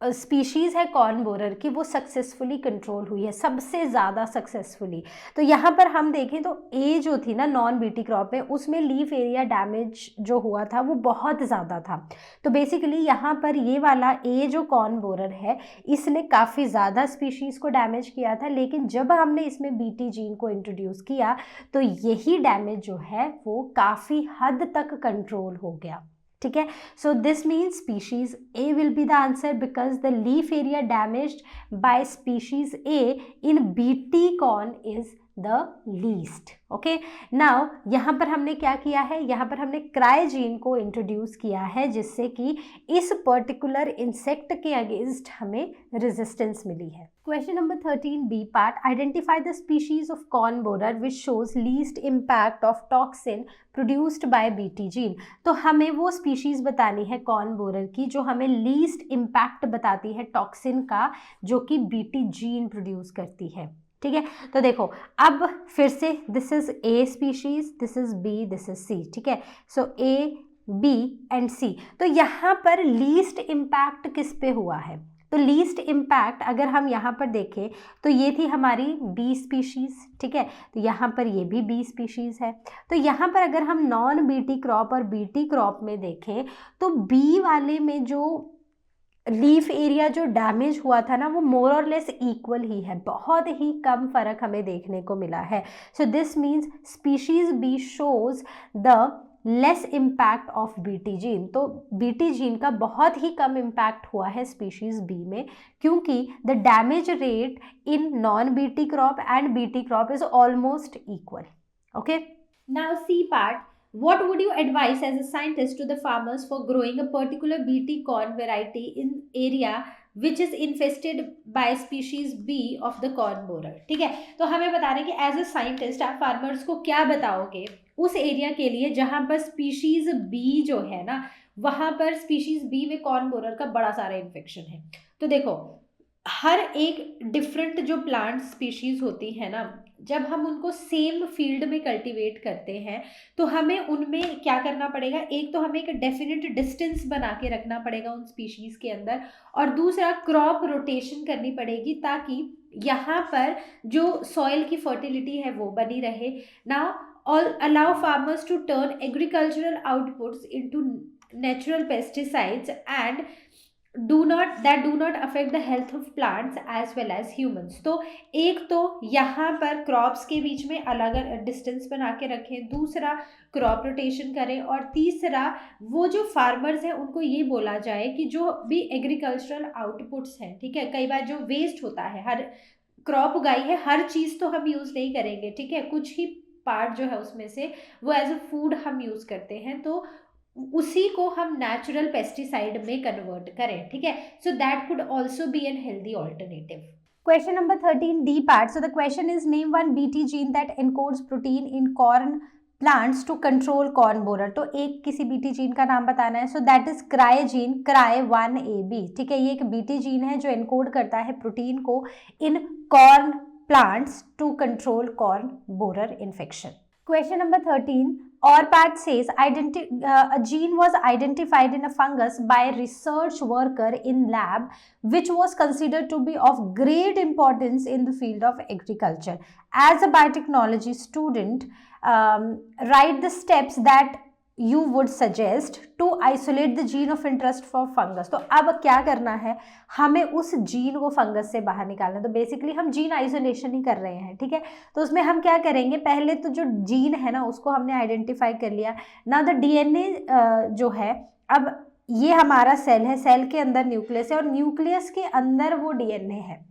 स्पीशीज़ है कॉर्न बोरर की वो सक्सेसफुली कंट्रोल हुई है, सबसे ज़्यादा सक्सेसफुली। तो यहाँ पर हम देखें तो ए जो थी ना नॉन बीटी क्रॉप में, उसमें लीफ एरिया डैमेज जो हुआ था वो बहुत ज़्यादा था। तो बेसिकली यहाँ पर ये वाला ए जो कॉर्न बोरर है इसने काफ़ी ज़्यादा स्पीशीज़ को डैमेज किया था, लेकिन जब हमने इसमें बीटी जीन को इंट्रोड्यूस किया तो यही डैमेज जो है वो काफ़ी हद तक कंट्रोल हो गया। ठीक है, so this means species A will be the answer because the leaf area damaged bye species A in BT corn is the least. Okay, now यहाँ पर हमने क्या किया है, यहाँ पर हमने क्राई जीन को इंट्रोड्यूस किया है जिससे कि इस पर्टिकुलर इंसेक्ट के अगेंस्ट हमें रेजिस्टेंस मिली है। Question number 13b part, identify the species of corn borer which shows least impact of toxin produced by BT gene. तो हमें वो स्पीशीज बतानी है कॉर्न बोरर की जो हमें लीस्ट इम्पैक्ट बताती है टॉक्सिन का जो कि बीटी जीन प्रोड्यूस करती है। ठीक है, तो देखो अब फिर से this is A species, this is B, this is C. ठीक है, सो ए बी एंड सी। तो यहाँ पर लीस्ट इम्पैक्ट किस पे हुआ है, तो लीस्ट इम्पैक्ट अगर हम यहाँ पर देखें तो ये थी हमारी बी स्पीशीज़। ठीक है, तो यहाँ पर ये भी बी स्पीशीज़ है। तो यहाँ पर अगर हम नॉन बीटी क्रॉप और बीटी क्रॉप में देखें तो बी वाले में जो लीफ एरिया जो डैमेज हुआ था ना वो मोर और लेस इक्वल ही है, बहुत ही कम फर्क हमें देखने को मिला है। So this means species B shows the less impact of BT gene. तो बीटी जीन का बहुत ही कम इम्पैक्ट हुआ है स्पीशीज बी में, क्योंकि the damage rate in non BT crop and BT crop is almost equal. Okay, now C part, what would you advise as a scientist to the farmers for growing a particular BT corn variety in area which is infested by species B of the corn borer? ठीक है, तो हमें बता रहे हैं कि as a scientist आप farmers को क्या बताओगे उस एरिया के लिए जहां पर स्पीशीज बी जो है ना वहां पर स्पीशीज बी में कॉर्न बोरर का बड़ा सारा इन्फेक्शन है। तो देखो हर एक डिफरेंट जो प्लांट स्पीशीज होती है ना, जब हम उनको सेम फील्ड में कल्टीवेट करते हैं तो हमें उनमें क्या करना पड़ेगा, एक तो हमें एक डेफिनेट डिस्टेंस बना के रखना पड़ेगा उन स्पीशीज़ के अंदर, और दूसरा क्रॉप रोटेशन करनी पड़ेगी ताकि यहाँ पर जो सॉइल की फर्टिलिटी है वो बनी रहे। Now all allow farmers to turn agricultural outputs into natural pesticides and do not affect the health of plants as well as humans। तो एक तो यहाँ पर क्रॉप्स के बीच में अलग डिस्टेंस बना के रखें, दूसरा क्रॉप रोटेशन करें, और तीसरा वो जो फार्मर्स हैं उनको ये बोला जाए कि जो भी एग्रीकल्चरल आउटपुट्स हैं, ठीक है, कई बार जो वेस्ट होता है, हर क्रॉप उगाई है हर चीज़ तो हम यूज़ नहीं करेंगे, ठीक है, कुछ ही पार्ट जो है उसमें से वो एज अ फूड हम यूज़ करते हैं, तो उसी को हम नेचुरल पेस्टिसाइड में कन्वर्ट करें। ठीक है, so that could also be an healthy alternative. Question number 13d part, so the question is name one BT gene that encodes protein in corn plants to control corn borer. तो एक किसी BT gene का नाम बताना है, so that is cry gene, cry 1AB। ठीक है, ये एक बीटी जीन है जो एनकोड करता है प्रोटीन को in corn plants to control corn borer infection. Question number 13, or part says a gene was identified in a fungus by a research worker in lab which was considered to be of great importance in the field of agriculture. As a biotechnology student, write the steps that you would suggest to isolate the gene of interest for fungus। तो अब क्या करना है, हमें उस gene को fungus से बाहर निकालना है। तो बेसिकली हम जीन आइसोलेशन ही कर रहे हैं। ठीक है, तो उसमें हम क्या करेंगे, पहले तो जो जीन है ना उसको हमने आइडेंटिफाई कर लिया ना। द डीएनए जो है, अब ये हमारा सेल है, सेल के अंदर न्यूक्लियस है और न्यूक्लियस के अंदर वो डीएनए है।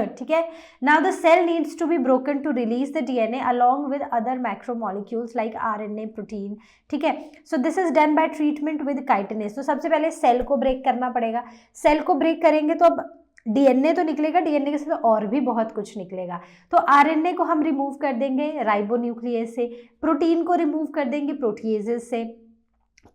ठीक है, now the cell needs to be broken to release the DNA along with other macromolecules like RNA, protein. ठीक है, so this is done by treatment with chitinase. तो सबसे पहले सेल को ब्रेक करना पड़ेगा। सेल को ब्रेक करेंगे तो अब डीएनए तो निकलेगा, डीएनए के साथ और भी बहुत कुछ निकलेगा। तो आरएनए को हम रिमूव कर देंगे राइबोन्यूक्लियस से, प्रोटीन को रिमूव कर देंगे प्रोटीएजेस से,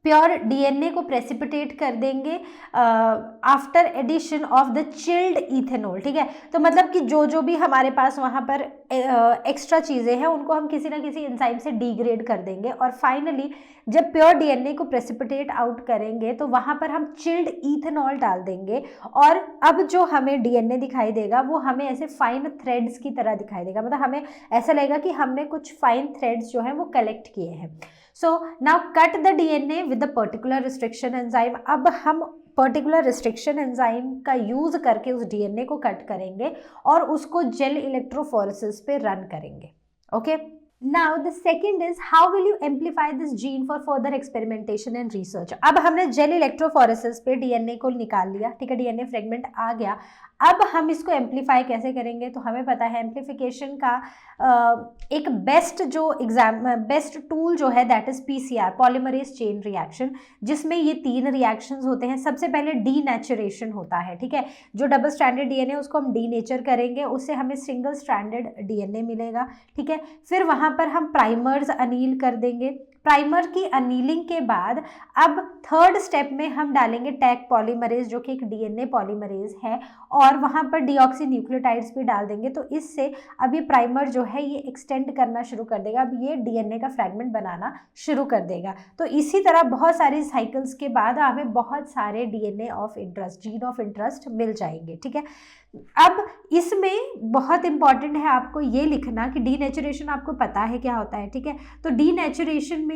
प्योर डीएनए को प्रेसिपिटेट कर देंगे after addition of the chilled ethanol. ठीक है, तो मतलब कि जो जो भी हमारे पास वहाँ पर एक्स्ट्रा चीज़ें हैं उनको हम किसी ना किसी एंजाइम से डिग्रेड कर देंगे, और फाइनली जब प्योर डीएनए को प्रेसिपिटेट आउट करेंगे तो वहाँ पर हम चिल्ड इथेनॉल डाल देंगे, और अब जो हमें डीएनए दिखाई देगा वो हमें ऐसे फाइन थ्रेड्स की तरह दिखाई देगा, मतलब हमें ऐसा लगेगा कि हमने कुछ फाइन थ्रेड्स जो हैं वो कलेक्ट किए हैं। So now cut the DNA with the particular restriction enzyme. अब हम पर्टिकुलर रिस्ट्रिक्शन एंजाइम का यूज करके उस डीएनए को कट करेंगे और उसको जेल इलेक्ट्रोफोरेसिस पे रन करेंगे। Okay, now the second is how will you amplify this gene for further experimentation and research. अब हमने जेल इलेक्ट्रोफोरेसिस पे डीएनए को निकाल लिया, ठीक है, डीएनए फ्रेगमेंट आ गया। अब हम इसको एम्पलीफाई कैसे करेंगे, तो हमें पता है एम्पलीफिकेशन का एक बेस्ट टूल जो है that is PCR, polymerase chain reaction, जिसमें ये 3 रिएक्शंस होते हैं। सबसे पहले डीनेचुरेशन होता है, ठीक है, जो डबल स्ट्रैंडेड डीएनए उसको हम डीनेचर करेंगे, उससे हमें सिंगल स्ट्रैंडेड डीएनए मिलेगा, ठीक है। फिर वहाँ पर हम प्राइमर्स अनील कर देंगे। प्राइमर की अनीलिंग के बाद अब थर्ड स्टेप में हम डालेंगे टैग पॉलीमरेज, जो कि एक डीएनए पॉलीमरेज है, और वहाँ पर डीऑक्सी न्यूक्लियोटाइड्स भी डाल देंगे। तो इससे अब ये प्राइमर जो है ये एक्सटेंड करना शुरू कर देगा, अब ये डीएनए का फ्रैगमेंट बनाना शुरू कर देगा। तो इसी तरह बहुत सारी साइकिल्स के बाद हमें बहुत सारे DNA of interest, gene of interest मिल जाएंगे, ठीक है। अब इसमें बहुत इंपॉर्टेंट है आपको ये लिखना कि डीनेचुरेशन आपको पता है क्या होता है, ठीक है। तो डीनेचुरेशन में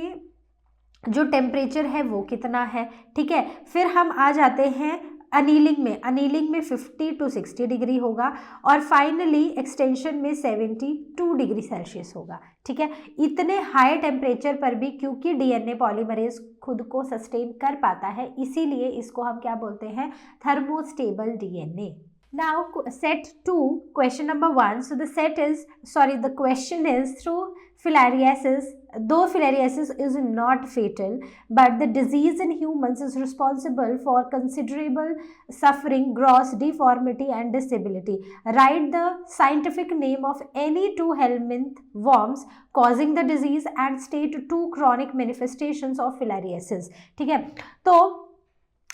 जो टेम्परेचर है वो कितना है, ठीक है। फिर हम आ जाते हैं अनीलिंग में। अनीलिंग में 50 to 60 डिग्री होगा, और फाइनली एक्सटेंशन में 72 डिग्री सेल्सियस होगा, ठीक है। इतने हाई टेम्परेचर पर भी क्योंकि डीएनए पॉलीमरेज खुद को सस्टेन कर पाता है, इसीलिए इसको हम क्या बोलते हैं, thermostable DNA. Now set 2, question number 1. So the question is through filariasis, though filariasis is not fatal, but the disease in humans is responsible for considerable suffering, gross deformity and disability. Write the scientific name of any 2 helminth worms causing the disease and state 2 chronic manifestations of filariasis, ठीक है। तो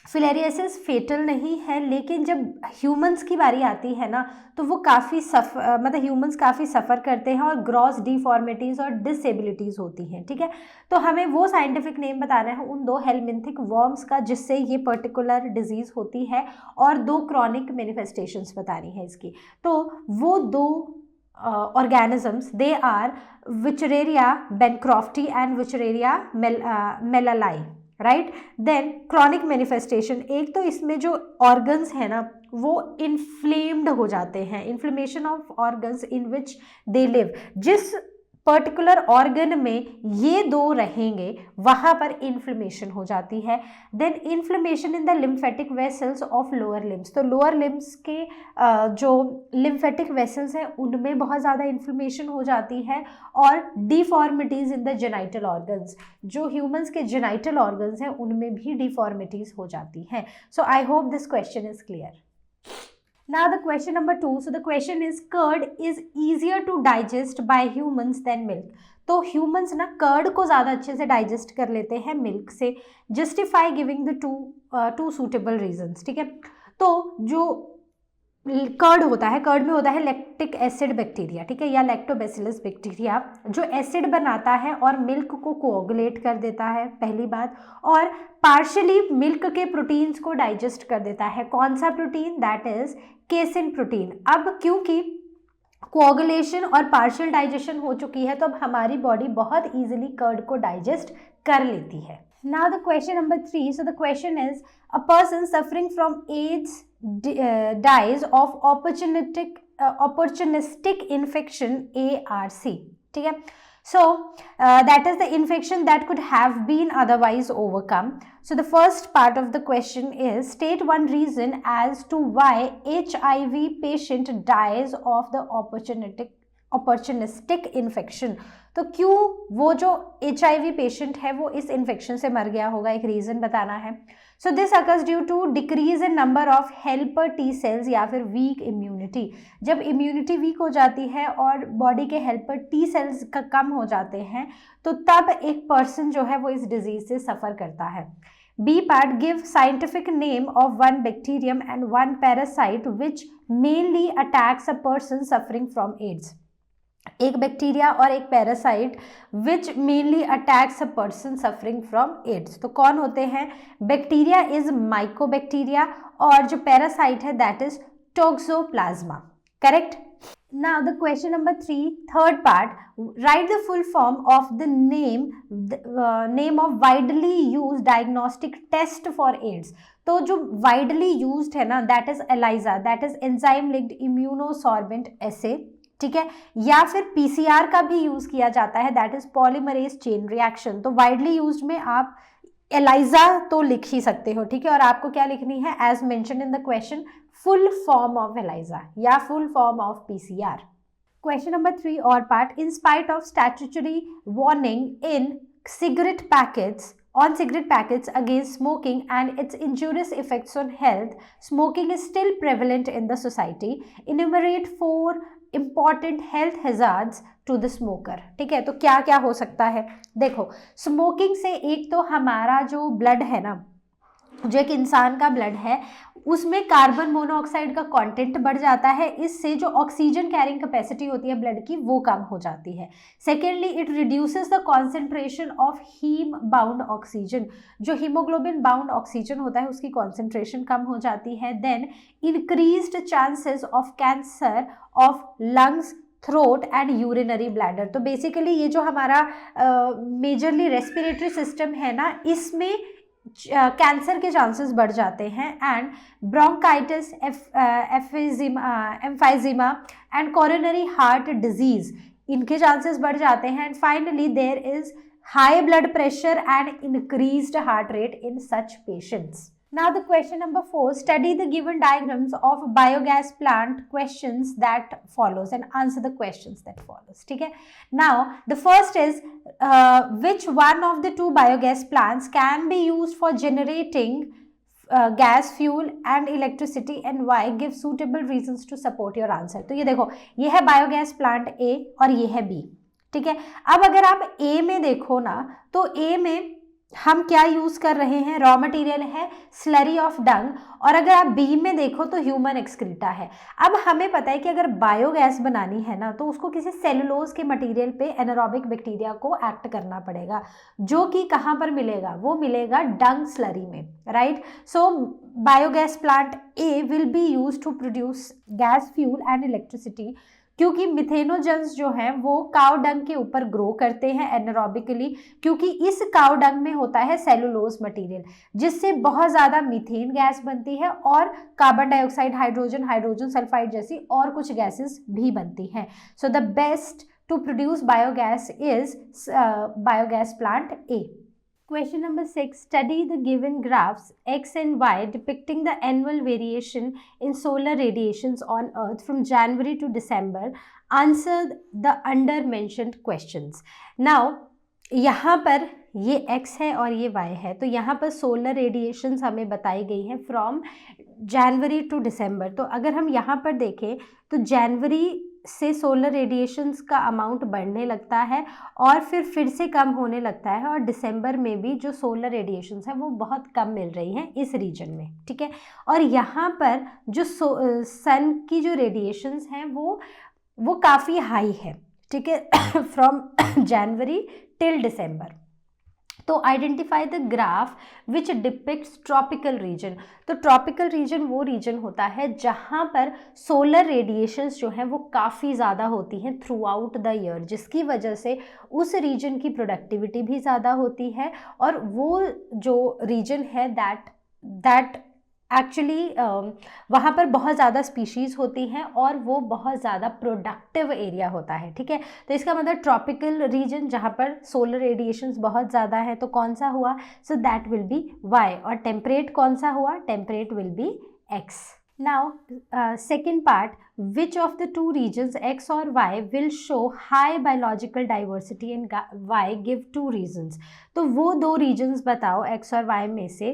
filariasis फेटल नहीं है, लेकिन जब humans की बारी आती है ना तो वो काफ़ी मतलब ह्यूमंस काफ़ी सफ़र करते हैं और ग्रॉस डिफॉर्मिटीज़ और डिसेबिलिटीज़ होती हैं, ठीक है। तो हमें वो साइंटिफिक नेम बताना है उन 2 हेलमिंथिक वर्म्स का जिससे ये पर्टिकुलर डिजीज़ होती है, और 2 क्रॉनिक मैनिफेस्टेशंस बतानी है इसकी। तो वो 2 organisms, they are Wuchereria bancrofti and Wuchereria mellalai, right. Then chronic manifestation, एक तो इसमें जो ऑर्गन्स है ना वो इन्फ्लेम्ड हो जाते हैं, inflammation of organs in which they live, जिस पर्टिकुलर ऑर्गन में ये 2 रहेंगे वहाँ पर इन्फ्लेमेशन हो जाती है। Then inflammation in the lymphatic vessels of lower limbs, तो लोअर लिम्स के जो लिम्फेटिक वेसल्स हैं उनमें बहुत ज़्यादा इन्फ्लेमेशन हो जाती है, और deformities in the genital organs, जो ह्यूमंस के जेनाइटल ऑर्गन्स हैं उनमें भी डिफॉर्मिटीज़ हो जाती हैं। So I hope this question is clear. Now the question number 2. So the question is curd is easier to digest by humans than milk. तो humans ना कर्ड को ज़्यादा अच्छे से डाइजेस्ट कर लेते हैं मिल्क से। Justify giving the two suitable reasons, ठीक है। तो जो कर्ड होता है, कर्ड में होता है लैक्टिक एसिड बैक्टीरिया, ठीक है, या लैक्टोबैसिलस बैक्टीरिया, जो एसिड बनाता है और मिल्क को कोऑगुलेट कर देता है, पहली बात, और पार्शियली मिल्क के प्रोटीन्स को डाइजेस्ट कर देता है। कौन सा protein, that is casein protein. अब क्योंकि कोऑगुलेशन और पार्शियल डाइजेशन हो चुकी है तो अब हमारी बॉडी बहुत इजीली कर्ड को डाइजेस्ट कर लेती है। Now the question number 3. So the question is, a person suffering from AIDS dies of opportunistic infection, ARC, ठीक है। So that is the infection that could have been otherwise overcome. So the first part of the question is, state one reason as to why HIV patient dies of the opportunistic infection. तो क्यों वो जो HIV patient है वो इस infection से मर गया होगा, एक रीज़न बताना है। So this occurs due to decrease in number of helper T cells या फिर वीक इम्यूनिटी। जब इम्यूनिटी वीक हो जाती है और बॉडी के हेल्पर टी सेल्स का कम हो जाते हैं तो तब एक पर्सन जो है वो इस डिजीज से सफ़र करता है। B part, give scientific name of one bacterium and one parasite which mainly attacks a person suffering from AIDS. एक बैक्टीरिया और एक parasite which mainly attacks a person suffering from AIDS. तो कौन होते हैं? बैक्टीरिया इज माइकोबैक्टीरिया और जो parasite है that is toxoplasma. Correct. Now the question number 3, third part, write the full form of the name of widely used diagnostic test for AIDS। तो जो widely used है ना that is ELISA, that is enzyme linked immunosorbent assay, ठीक है, या फिर PCR का भी यूज किया जाता है that is polymerase chain reaction। तो widely used में आप ELISA तो लिख ही सकते हो, ठीक है, और आपको क्या लिखनी है as mentioned in the question full form of ELISA या full form of PCR। Question number 3 or part, in spite of statutory warning in cigarette packets against smoking and its injurious effects on health, smoking is still prevalent in the society। Enumerate 4 important health hazards to the smoker। ठीक है, तो क्या क्या हो सकता है? देखो, smoking से एक तो हमारा जो ब्लड है ना, जो एक इंसान का ब्लड है उसमें कार्बन मोनोऑक्साइड का कंटेंट बढ़ जाता है, इससे जो ऑक्सीजन कैरिंग कैपेसिटी होती है ब्लड की वो कम हो जाती है। Secondly, it reduces the concentration of heme bound oxygen, जो हीमोग्लोबिन बाउंड ऑक्सीजन होता है उसकी कॉन्सेंट्रेशन कम हो जाती है। Then increased chances of cancer of lungs, throat and urinary bladder. तो बेसिकली ये जो हमारा मेजरली रेस्पिरेटरी सिस्टम है ना, इसमें कैंसर के चांसेस बढ़ जाते हैं। And bronchitis, emphysema and coronary heart disease, इनके चांसेस बढ़ जाते हैं। And finally there is high blood pressure and increased heart rate in such patients. Now the question number 4, study the given diagrams of biogas plant questions that follows and answer the questions that follows। ठीक है, now the first is which one of the 2 biogas plants can be used for generating gas, fuel and electricity and why? Give suitable reasons to support your answer। तो ये देखो, ये है biogas plant A और ये है B। ठीक है, अब अगर आप A में देखो ना, तो A में हम क्या यूज कर रहे हैं? रॉ मटेरियल है स्लरी ऑफ डंग, और अगर आप बी में देखो तो ह्यूमन एक्सक्रीटा है। अब हमें पता है कि अगर बायोगैस बनानी है ना तो उसको किसी सेलुलोज के मटेरियल पे एनारोबिक बैक्टीरिया को एक्ट करना पड़ेगा, जो कि कहाँ पर मिलेगा? वो मिलेगा डंग स्लरी में, right. So biogas plant A will be use to produce gas, fuel and electricity, क्योंकि मिथेनोजन्स जो हैं वो काउ डंग के ऊपर ग्रो करते हैं एनारोबिकली, क्योंकि इस काउ डंग में होता है सेलुलोज मटेरियल, जिससे बहुत ज़्यादा मीथेन गैस बनती है और कार्बन डाइऑक्साइड, हाइड्रोजन सल्फाइड जैसी और कुछ गैसेस भी बनती हैं। So the best to produce biogas is biogas plant A. Question number 6, study the given graphs X and Y depicting the annual variation in solar radiations on Earth from January to December. Answer the under mentioned questions। Now यहाँ पर ये X है और ये Y है, तो यहाँ पर सोलर रेडिएशंस हमें बताई गई हैं फ्रॉम जनवरी टू दिसंबर। तो अगर हम यहाँ पर देखें तो जनवरी से सोलर रेडिएशंस का अमाउंट बढ़ने लगता है और फिर से कम होने लगता है, और दिसंबर में भी जो सोलर रेडिएशंस हैं वो बहुत कम मिल रही हैं इस रीजन में। ठीक है, और यहाँ पर जो सन की जो रेडिएशंस हैं वो काफ़ी हाई है। ठीक है, फ्रॉम जनवरी टिल दिसंबर। तो identify the graph which depicts tropical region. तो ट्रॉपिकल रीजन वो रीजन होता है जहाँ पर सोलर रेडिएशंस जो हैं वो काफ़ी ज़्यादा होती हैं थ्रू आउट द ईयर, जिसकी वजह से उस रीजन की प्रोडक्टिविटी भी ज़्यादा होती है, और वो जो रीजन है दैट एक्चुअली वहाँ पर बहुत ज़्यादा स्पीशीज़ होती हैं और वो बहुत ज़्यादा प्रोडक्टिव एरिया होता है। ठीक है, तो इसका मतलब ट्रॉपिकल रीजन जहाँ पर सोलर रेडिएशंस बहुत ज़्यादा है, तो कौन सा हुआ? So that will be Y. और टेम्परेट कौन सा हुआ? Temperate will be X. Now second part, which of the 2 regions X और Y will show high biological diversity and Y give 2 reasons। तो वो 2 regions बताओ X और Y में से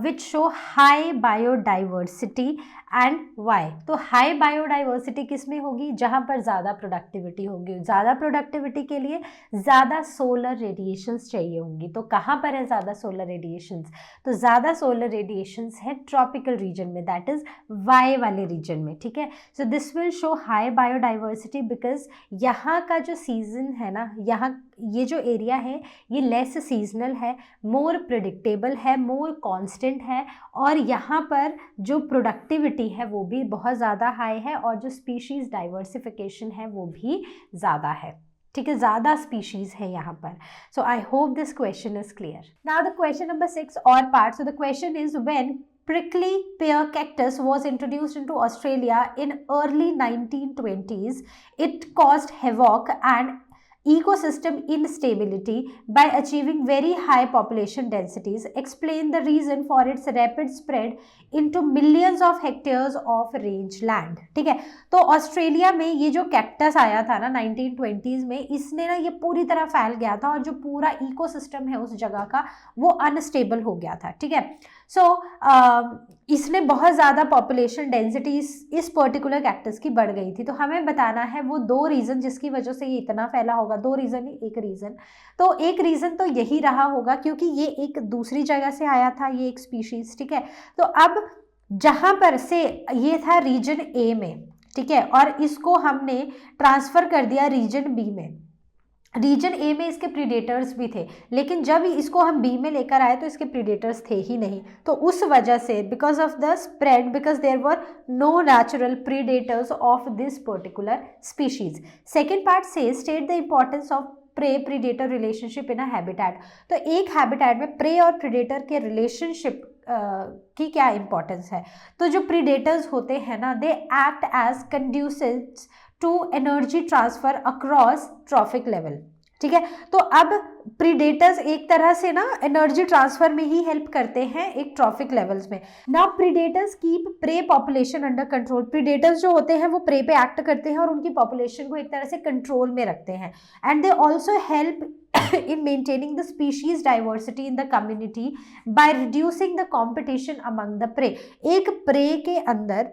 which show high biodiversity and Y. तो high biodiversity किस में होगी? जहाँ पर ज़्यादा प्रोडक्टिविटी होगी। ज़्यादा प्रोडक्टिविटी के लिए ज़्यादा सोलर रेडिएशंस चाहिए होंगी। तो कहाँ पर है ज़्यादा सोलर रेडिएशंस? तो ज़्यादा सोलर रेडिएशंस है ट्रॉपिकल रीजन में, दैट इज़ वाई वाले रीजन में, ठीक है। So this will show high biodiversity because यहाँ का जो सीजन है ना, यहाँ ये जो एरिया है ये लेस सीजनल है, मोर प्रिडिक्टेबल है, मोर कांस्टेंट है, और यहाँ पर जो प्रोडक्टिविटी है वो भी बहुत ज़्यादा हाई है, और जो स्पीशीज़ डाइवर्सिफिकेशन है वो भी ज़्यादा है, ठीक है, ज़्यादा स्पीशीज़ है यहाँ पर। So I hope this question is clear. Now the question number 6 और part. So the question is when prickly pear cactus was introduced into Australia in early 1920s, it caused havoc and ecosystem instability by achieving very high population densities. Explain the reason for its rapid spread into millions of hectares of range land. ठीक है, तो Australia में ये जो cactus आया था ना 1920s में, इसने ना ये पूरी तरह फैल गया था, और जो पूरा इकोसिस्टम है उस जगह का वो अनस्टेबल हो गया था, ठीक है। सो इसने बहुत ज़्यादा पॉपुलेशन डेंसिटी इस पर्टिकुलर कैक्टस की बढ़ गई थी। तो हमें बताना है वो 2 रीज़न जिसकी वजह से ये इतना फैला होगा। 2 रीज़न ही, एक रीज़न, तो एक रीज़न तो यही रहा होगा क्योंकि ये एक दूसरी जगह से आया था, ये एक स्पीशीज़, ठीक है। तो अब जहाँ पर से ये था रीजन ए में, ठीक है, और इसको हमने ट्रांसफ़र कर दिया रीजन बी में। रीजन ए में इसके प्रीडेटर्स भी थे, लेकिन जब इसको हम बी में लेकर आए तो इसके प्रीडेटर्स थे ही नहीं। तो उस वजह से because of the spread, because there were no natural predators of this particular species. Second part से state the importance of prey predator relationship in a habitat. तो एक हैबिटेट में प्रे और प्रीडेटर के रिलेशनशिप की क्या इंपॉर्टेंस है? तो जो प्रीडेटर्स होते हैं ना, they act as conducents to energy transfer across trophic level, ठीक है। तो अब प्रीडेटर्स एक तरह से ना एनर्जी ट्रांसफर में ही हेल्प करते हैं एक ट्रॉफिक लेवल्स में। Now predators keep pray population under control. Predators जो होते हैं वो प्रे पे एक्ट करते हैं और उनकी पॉपुलेशन को एक तरह से कंट्रोल में रखते हैं, and they also help in maintaining the species diversity in the community by reducing the competition among the prey। एक प्रे के अंदर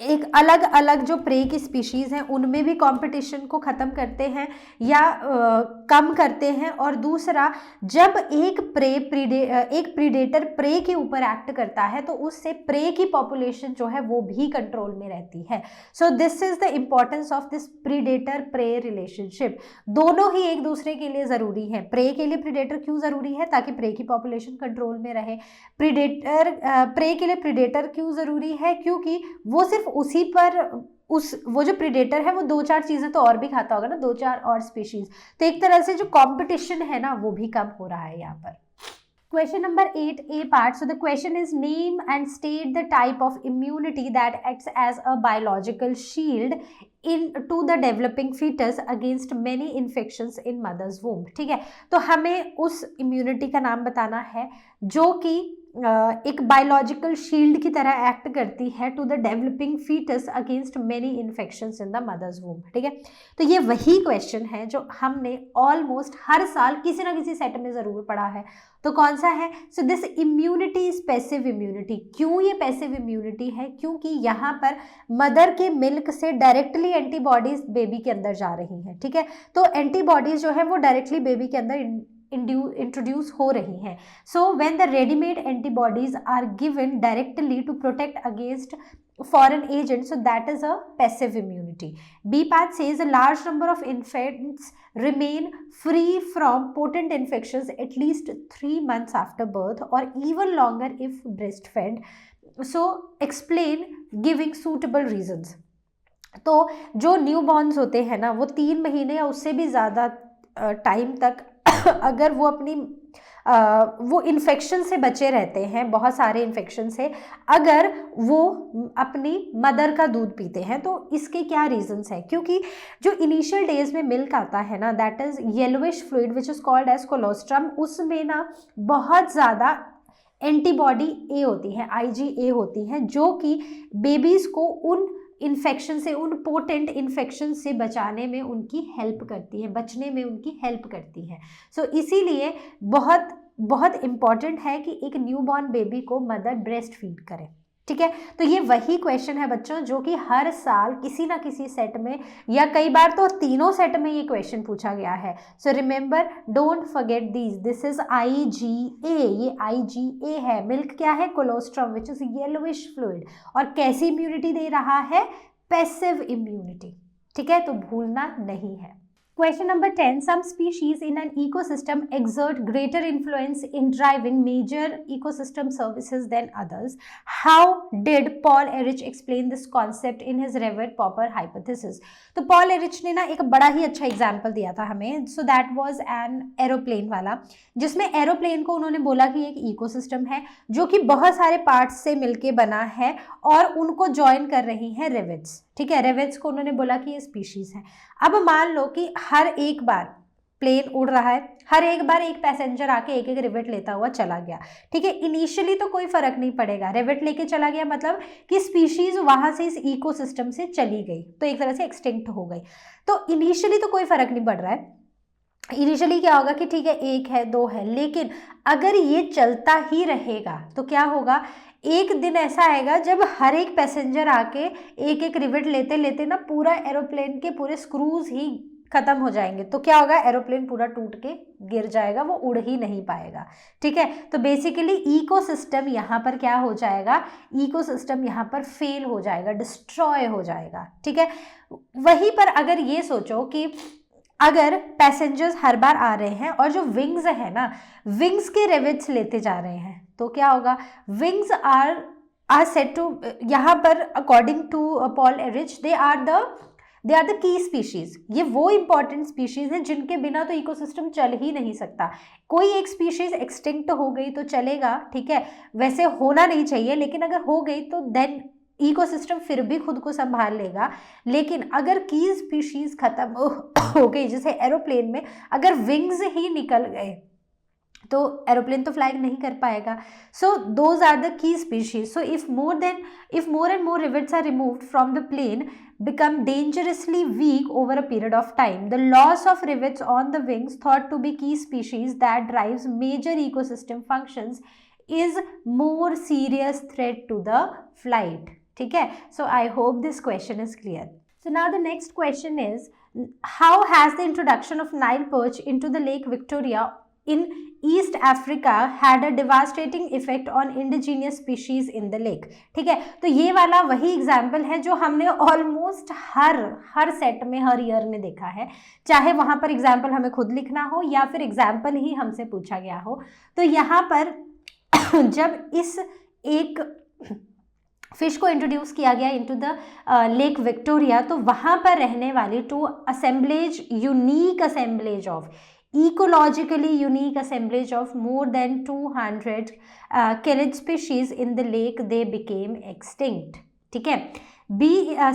एक अलग अलग जो प्रे की स्पीशीज हैं उनमें भी कंपटीशन को ख़त्म करते हैं या कम करते हैं, और दूसरा जब एक प्रीडेटर प्रे के ऊपर एक्ट करता है तो उससे प्रे की पॉपुलेशन जो है वो भी कंट्रोल में रहती है। So this is the importance of this predator pray relationship. दोनों ही एक दूसरे के लिए ज़रूरी है। प्रे के लिए प्रीडेटर क्यों ज़रूरी है? ताकि प्रे की पॉपुलेशन कंट्रोल में रहे। प्रे के लिए प्रीडेटर क्यों ज़रूरी है? क्योंकि वो सिर्फ उसी पर वो जो प्रीडेटर है वो 2-4 चीज़ें तो और भी खाता होगा ना, 2-4 और स्पीशीज। तो एक तरह से जो कंपटीशन है ना वो भी कम हो रहा है यहाँ पर। Question number 8 A part. So the question is name and state the type of immunity that acts as a biological shield to the developing fetus against many infections in mother's womb। ठीक है, तो हमें उस immunity का नाम बताना है जो कि एक बायोलॉजिकल शील्ड की तरह एक्ट करती है to the developing foetus against many infections in the mother's womb. ठीक है, तो ये वही क्वेश्चन है जो हमने ऑलमोस्ट हर साल किसी ना किसी सेट में ज़रूर पढ़ा है। तो कौन सा है? So this immunity is passive immunity. क्यों ये पैसिव इम्यूनिटी है? क्योंकि यहाँ पर मदर के मिल्क से डायरेक्टली एंटीबॉडीज बेबी के अंदर जा रही हैं। ठीक है, तो एंटीबॉडीज जो है वो डायरेक्टली बेबी के अंदर इंट्रोड्यूस हो रही हैं। So when the readymade antibodies are given directly to protect against foreign agents, so that is a passive immunity. B part says a large number of infants remain free from potent infections at least 3 months after birth or even longer if breastfed. So explain giving suitable reasons. तो जो newborn's होते हैं ना वो 3 महीने या उससे भी ज़्यादा टाइम तक अगर वो अपनी वो इन्फेक्शन से बचे रहते हैं, बहुत सारे इन्फेक्शन से, अगर वो अपनी मदर का दूध पीते हैं, तो इसके क्या रीजंस हैं? क्योंकि जो इनिशियल डेज में मिल्क आता है ना, that is yellowish fluid which is called as colostrum, उसमें ना बहुत ज़्यादा एंटीबॉडी ए होती है, IgA होती हैं, जो कि बेबीज़ को उन इन्फेक्शन से, उन पोटेंट इन्फेक्शन से बचाने में उनकी हेल्प करती है, बचने में उनकी हेल्प करती है। सो इसीलिए बहुत बहुत इम्पॉर्टेंट है कि एक न्यूबॉर्न बेबी को मदर ब्रेस्ट फीड करे। ठीक है, तो ये वही क्वेश्चन है बच्चों जो कि हर साल किसी ना किसी सेट में या कई बार तो तीनों सेट में ये क्वेश्चन पूछा गया है। So remember, don't forget this is IgA, ये IgA है। मिल्क क्या है? Colostrum which is yellowish fluid, और कैसी इम्यूनिटी दे रहा है? Passive immunity. ठीक है, तो भूलना नहीं है। Question number 10. Some species in an ecosystem exert greater influence in driving major ecosystem services than others. How did Paul Ehrlich explain this concept in his Revert-Popper hypothesis? तो Paul Erich ने ना एक बड़ा ही अच्छा एग्जाम्पल दिया था हमें। So that was an aeroplane वाला, जिसमें एरोप्लेन को उन्होंने बोला कि एक इकोसिस्टम है जो कि बहुत सारे पार्ट्स से मिलके बना है और उनको ज्वाइन कर रही हैं रिवेट्स। ठीक है, रिवेट्स को उन्होंने बोला कि ये स्पीशीज है। अब मान लो कि हर एक बार प्लेन उड़ रहा है, हर एक बार एक पैसेंजर आके एक एक रिवेट लेता हुआ चला गया। ठीक है, इनिशियली तो कोई फर्क नहीं पड़ेगा, रिवेट लेके चला गया मतलब कि स्पीशीज वहां से इस इकोसिस्टम से चली गई, तो एक तरह से एक्सटिंक्ट हो गई। तो इनिशियली तो कोई फर्क नहीं पड़ रहा है, इनिशियली क्या होगा कि ठीक है एक है दो है, लेकिन अगर ये चलता ही रहेगा तो क्या होगा, एक दिन ऐसा आएगा जब हर एक पैसेंजर आके एक एक रिवेट लेते लेते ना पूरा एरोप्लेन के पूरे स्क्रूज ही खत्म हो जाएंगे। तो क्या होगा, एरोप्लेन पूरा टूट के गिर जाएगा, वो उड़ ही नहीं पाएगा। ठीक है, तो बेसिकली इकोसिस्टम यहाँ पर क्या हो जाएगा, इकोसिस्टम यहाँ पर फेल हो जाएगा, डिस्ट्रॉय हो जाएगा। ठीक है, वहीं पर अगर ये सोचो कि अगर पैसेंजर्स हर बार आ रहे हैं और जो विंग्स है ना, विंग्स के रिवेट्स लेते जा रहे हैं, तो क्या होगा, विंग्स आर सेट टू, यहाँ पर according to Paul Ehrlich they are the key species. ये वो इंपॉर्टेंट स्पीशीज हैं जिनके बिना तो इकोसिस्टम चल ही नहीं सकता। कोई एक स्पीशीज एक्सटिंक्ट हो गई तो चलेगा, ठीक है, वैसे होना नहीं चाहिए, लेकिन अगर हो गई तो देन इकोसिस्टम फिर भी खुद को संभाल लेगा। लेकिन अगर की स्पीशीज खत्म हो गई, जैसे एरोप्लेन में अगर विंग्स ही निकल गए तो एरोप्लेन तो फ्लाई नहीं कर पाएगा। So those are the key species. So if more and more rivets are removed from the plane become dangerously weak over a period of time. The loss of rivets on the wings, thought to be key species that drives major ecosystem functions, is more serious threat to the flight. ठीक है, so I hope this question is clear. So now the next question is, how has the introduction of Nile perch into the Lake Victoria in East Africa had a devastating effect on indigenous species in the lake. ठीक है, तो ये वाला वही example है जो हमने almost हर set में हर ईयर में देखा है, चाहे वहाँ पर एग्जाम्पल हमें खुद लिखना हो या फिर एग्जाम्पल ही हमसे पूछा गया हो। तो यहाँ पर जब इस एक फिश को इंट्रोड्यूस किया गया इनटू द लेक विक्टोरिया, तो वहाँ पर रहने वाली unique assemblage of ecologically unique assemblage of more than 200 killed species in the lake, they became extinct. ठीक है,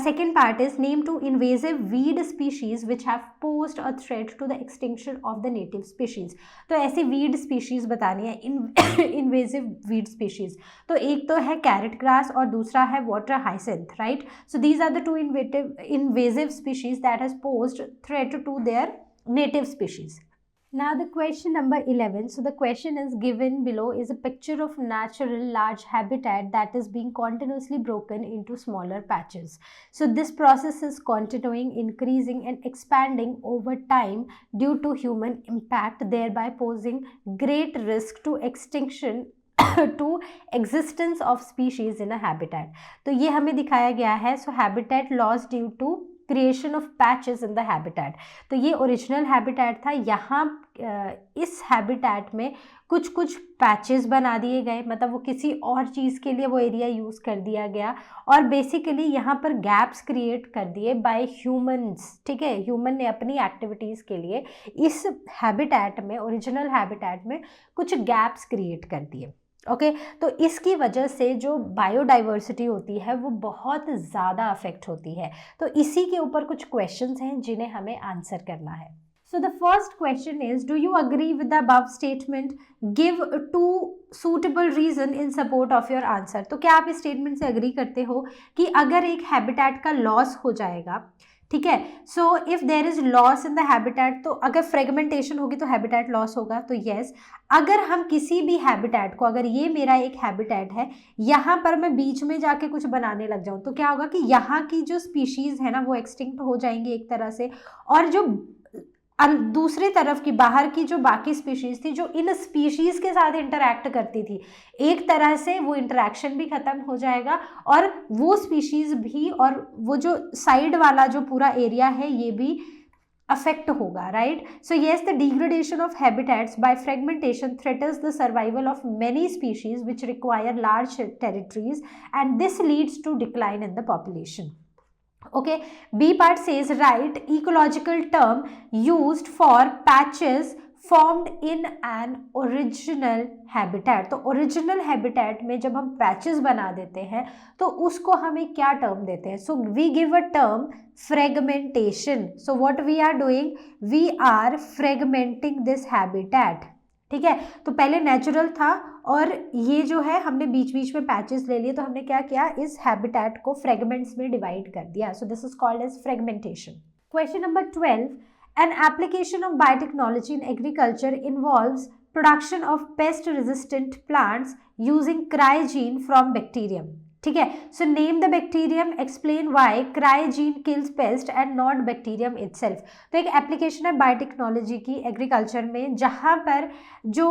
second part is name two invasive weed species which have posed a threat to the extinction of the native species. तो ऐसी weed species बतानी है, invasive weed species। तो एक तो है carrot grass और दूसरा है water hyacinth, right? So these are the two invasive species that has posed threat to their native species. Now the question number 11. So the question is given below is a picture of natural large habitat that is being continuously broken into smaller patches. So this process is continuing, increasing and expanding over time due to human impact, thereby posing great risk to extinction to existence of species in a habitat. तो ये हमें दिखाया गया है। So habitat loss due to creation of patches in the habitat. तो ये original habitat था, यहाँ इस हैबिटेट में कुछ कुछ पैचेस बना दिए गए, मतलब वो किसी और चीज़ के लिए वो एरिया यूज़ कर दिया गया और बेसिकली यहाँ पर गैप्स क्रिएट कर दिए बाय ह्यूमंस। ठीक है, ह्यूमन ने अपनी एक्टिविटीज़ के लिए इस हैबिटेट में, ओरिजिनल हैबिटेट में कुछ गैप्स क्रिएट कर दिए। ओके, तो इसकी वजह से जो बायोडाइवर्सिटी होती है वो बहुत ज़्यादा अफेक्ट होती है। तो इसी के ऊपर कुछ क्वेश्चंस हैं जिन्हें हमें आंसर करना है। So the first question is, do you agree with the above statement, give 2 suitable reason in support of your answer. तो क्या आप इस स्टेटमेंट से अग्री करते हो कि अगर एक हैबिटेट का लॉस हो जाएगा ठीक है। So if there is loss in the habitat, तो अगर फ्रेगमेंटेशन होगी तो हैबिटेट लॉस होगा, तो यस। अगर हम किसी भी हैबिटेट को, अगर ये मेरा एक हैबिटेट है, यहाँ पर मैं बीच में जाके कुछ बनाने लग जाऊँ तो क्या होगा कि यहाँ की जो स्पीशीज है ना वो एक्सटिंक्ट हो जाएंगी एक तरह से, और जो दूसरी तरफ की बाहर की जो बाकी स्पीशीज थी जो इन स्पीशीज के साथ इंटरैक्ट करती थी, एक तरह से वो इंटरैक्शन भी खत्म हो जाएगा और वो स्पीशीज भी, और वो जो साइड वाला जो पूरा एरिया है ये भी अफेक्ट होगा, right. So yes, the degradation of habitats by fragmentation threatens the survival of many species which require large territories and this leads to decline in the population. Okay, B part says write ecological term used for patches formed in an original habitat. तो original habitat में जब हम patches बना देते हैं तो उसको हमें क्या term देते हैं? So we give a term fragmentation. So what we are doing? We are fragmenting this habitat. ठीक है, तो पहले नेचुरल था और ये जो है हमने बीच बीच में पैचेस ले लिए, तो हमने क्या किया, इस हैबिटेट को फ्रेगमेंट्स में डिवाइड कर दिया. So this is called as fragmentation. Question number 12, an application of biotechnology in agriculture involves production of pest resistant plants using cry gene from bacterium. ठीक है, so name the bacterium, explain why cry gene kills pest and not bacterium itself. तो एक application है biotechnology की agriculture में जहाँ पर जो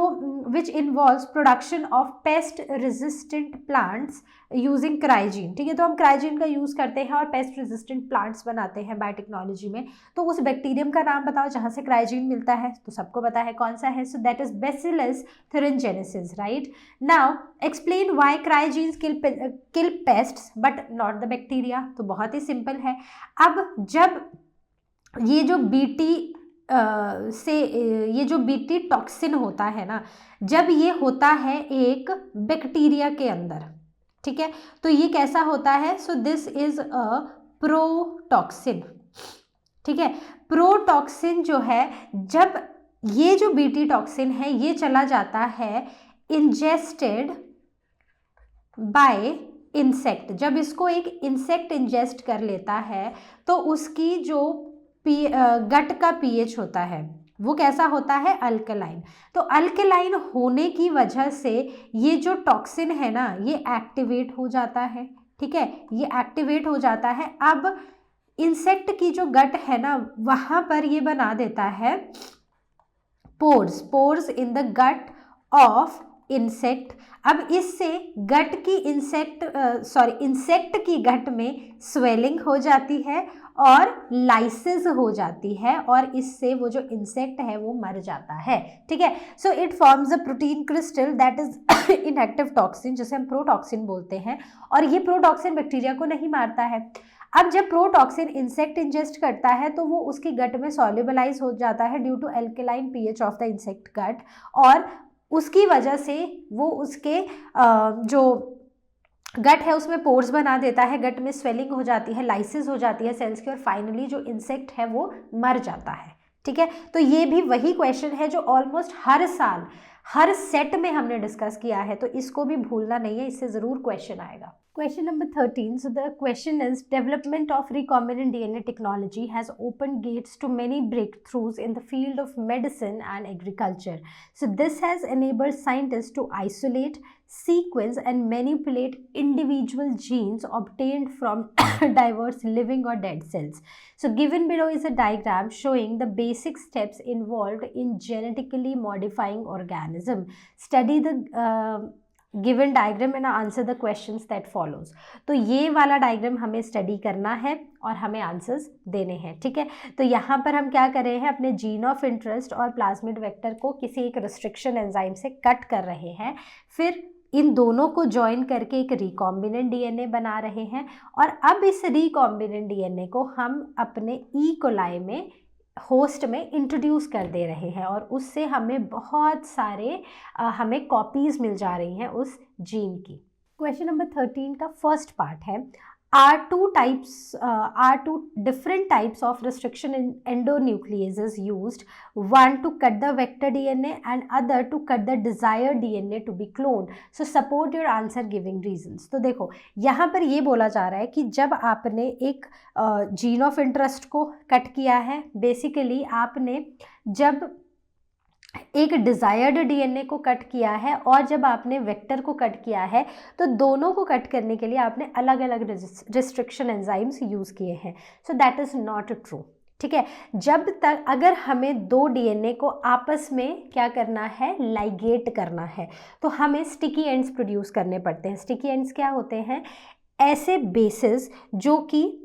which involves production of pest resistant plants using क्राइजीन. ठीक है, तो हम क्राइजीन का यूज़ करते हैं और पेस्ट रेजिस्टेंट प्लांट्स बनाते हैं बायोटेक्नोलॉजी में. तो उस बैक्टीरियम का नाम बताओ जहाँ से क्राइजीन मिलता है, तो सबको पता है कौन सा है. So that is bacillus thuringiensis, राइट. Now explain why cry genes kill pests but not the bacteria. तो बहुत ही सिंपल है. अब जब ये जो ये जो बीटी टॉक्सिन होता है ना, जब ये होता है एक बैक्टीरिया के अंदर, ठीक है, तो ये कैसा होता है. So this is a protoxin. ठीक है, प्रोटॉक्सिन जो है, जब ये जो बीटी टॉक्सिन है ये चला जाता है इंजेस्टेड बाय इंसेक्ट. जब इसको एक इंसेक्ट इंजेस्ट कर लेता है तो उसकी जो गट का पीएच होता है वो कैसा होता है, अल्कलाइन. तो अल्कलाइन होने की वजह से ये जो टॉक्सिन है ना ये एक्टिवेट हो जाता है. ठीक है, ये एक्टिवेट हो जाता है. अब इंसेक्ट की जो गट है ना वहाँ पर ये बना देता है pores in the gut of insect. अब इससे गट की इंसेक्ट की गट में स्वेलिंग हो जाती है और लाइसिस हो जाती है और इससे वो जो इंसेक्ट है वो मर जाता है. ठीक है, so it forms a protein crystal that is inactive toxin, जिसे हम प्रोटॉक्सिन बोलते हैं. और ये प्रोटॉक्सिन बैक्टीरिया को नहीं मारता है. अब जब प्रोटॉक्सिन इंसेक्ट इंजेस्ट करता है तो वो उसकी गट में सॉल्युबलाइज हो जाता है due to alkaline pH of the insect gut, और उसकी वजह से वो उसके जो गट है उसमें पोर्स बना देता है, गट में स्वेलिंग हो जाती है, लाइसिस हो जाती है सेल्स की, और फाइनली जो इंसेक्ट है वो मर जाता है. ठीक है, तो ये भी वही क्वेश्चन है जो ऑलमोस्ट हर साल हर सेट में हमने डिस्कस किया है, तो इसको भी भूलना नहीं है, इससे ज़रूर क्वेश्चन आएगा. Question number 13. So the question is, development of recombinant DNA technology has opened gates to many breakthroughs in the field of medicine and agriculture. So this has enabled scientists to isolate, sequence and manipulate individual genes obtained from diverse living or dead cells. So given below is a diagram showing the basic steps involved in genetically modifying organism. Study the given diagram and answer the questions that follows. तो ये वाला diagram हमें study करना है और हमें answers देने हैं. ठीक है, तो यहाँ पर हम क्या कर रहे हैं, अपने जीन ऑफ इंटरेस्ट और प्लाज्मिड वेक्टर को किसी एक रिस्ट्रिक्शन एंजाइम से कट कर रहे हैं, फिर इन दोनों को ज्वाइन करके एक रिकॉम्बिनेंट डीएनए बना रहे हैं, और अब इस रिकॉम्बिनेंट डीएनए को हम अपने ई कोलाई में होस्ट में इंट्रोड्यूस कर दे रहे हैं, और उससे हमें बहुत सारे हमें कॉपीज़ मिल जा रही हैं उस जीन की. क्वेश्चन नंबर 13 का फर्स्ट पार्ट है, are two different types of restriction in endonucleases used, one to cut the vector DNA and other to cut the desired DNA to be cloned. So support your answer giving reasons. तो देखो यहाँ पर ये बोला जा रहा है कि जब आपने एक जीन ऑफ इंटरेस्ट को कट किया है, बेसिकली आपने जब एक डिज़ायर्ड डीएनए को कट किया है और जब आपने वेक्टर को कट किया है, तो दोनों को कट करने के लिए आपने अलग अलग रिस्ट्रिक्शन एंजाइम्स यूज़ किए हैं. So that is not true. ठीक है, जब तक अगर हमें दो डीएनए को आपस में क्या करना है, लाइगेट करना है, तो हमें स्टिकी एंड्स प्रोड्यूस करने पड़ते हैं. स्टिकी एंड्स क्या होते हैं? ऐसे बेसिस जो कि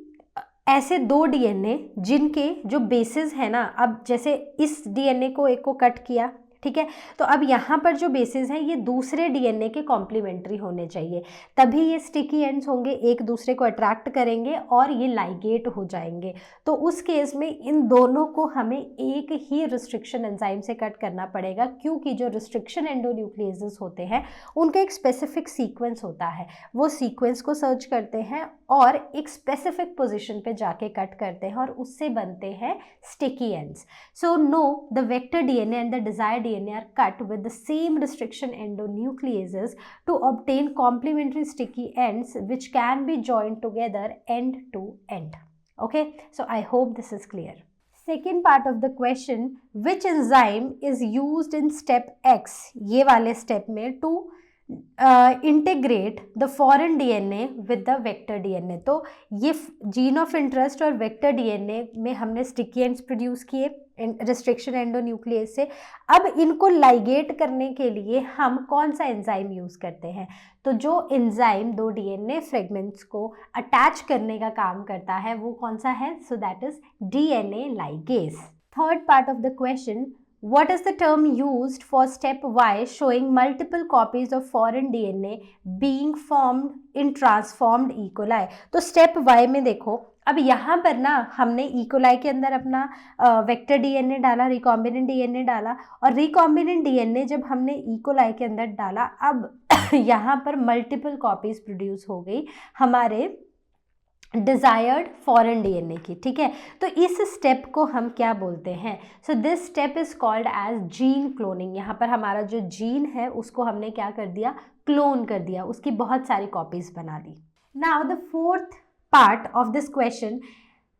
ऐसे दो डीएनए जिनके जो बेसिस है ना, अब जैसे इस डीएनए को एक को कट किया, ठीक है, तो अब यहाँ पर जो बेसिस हैं ये दूसरे डीएनए के कॉम्प्लीमेंट्री होने चाहिए, तभी ये स्टिकी एंड्स होंगे, एक दूसरे को अट्रैक्ट करेंगे और ये लाइगेट हो जाएंगे. तो उस केस में इन दोनों को हमें एक ही रिस्ट्रिक्शन एंजाइम से कट करना पड़ेगा, क्योंकि जो रिस्ट्रिक्शन एंडोन्यूक्लियेसेस होते हैं उनका एक स्पेसिफिक सीक्वेंस होता है. वो सीक्वेंस को सर्च करते हैं और एक स्पेसिफिक पोजिशन पे जाके कट करते हैं और उससे बनते हैं sticky ends. So no, the vector DNA and the desired DNA are cut with the same restriction endonucleases to obtain complementary sticky ends which can be joined together end to end. Okay, so I hope this is clear. Second part of the question, which enzyme is used in step X, ये वाले step में, to integrate the foreign DNA with the vector DNA. तो ये gene of interest और vector DNA में हमने sticky ends produce किए restriction endonuclease से. अब इनको लाइगेट करने के लिए हम कौन सा एंजाइम यूज़ करते हैं? तो जो एंजाइम दो डीएनए फ्रेगमेंट्स को अटैच करने का काम करता है वो कौन सा है? So that is DNA ligase. Third part of the question, what is the term used for step Y showing multiple copies of foreign DNA being formed in transformed E. coli? तो step Y में देखो, अब यहाँ पर ना हमने E. coli के अंदर अपना वेक्टर डीएनए डाला, रिकॉम्बिनेंट डीएनए डाला, और रिकॉम्बिनेंट डीएनए जब हमने E. coli के अंदर डाला, अब यहाँ पर मल्टीपल कॉपीज प्रोड्यूस हो गई हमारे डिज़ायर्ड फॉरेन डीएनए की. ठीक है, तो इस स्टेप को हम क्या बोलते हैं? So this step is called as gene cloning. यहाँ पर हमारा जो जीन है उसको हमने क्या कर दिया? क्लोन कर दिया, उसकी बहुत सारी कॉपीज बना दी. Now the fourth part of this question,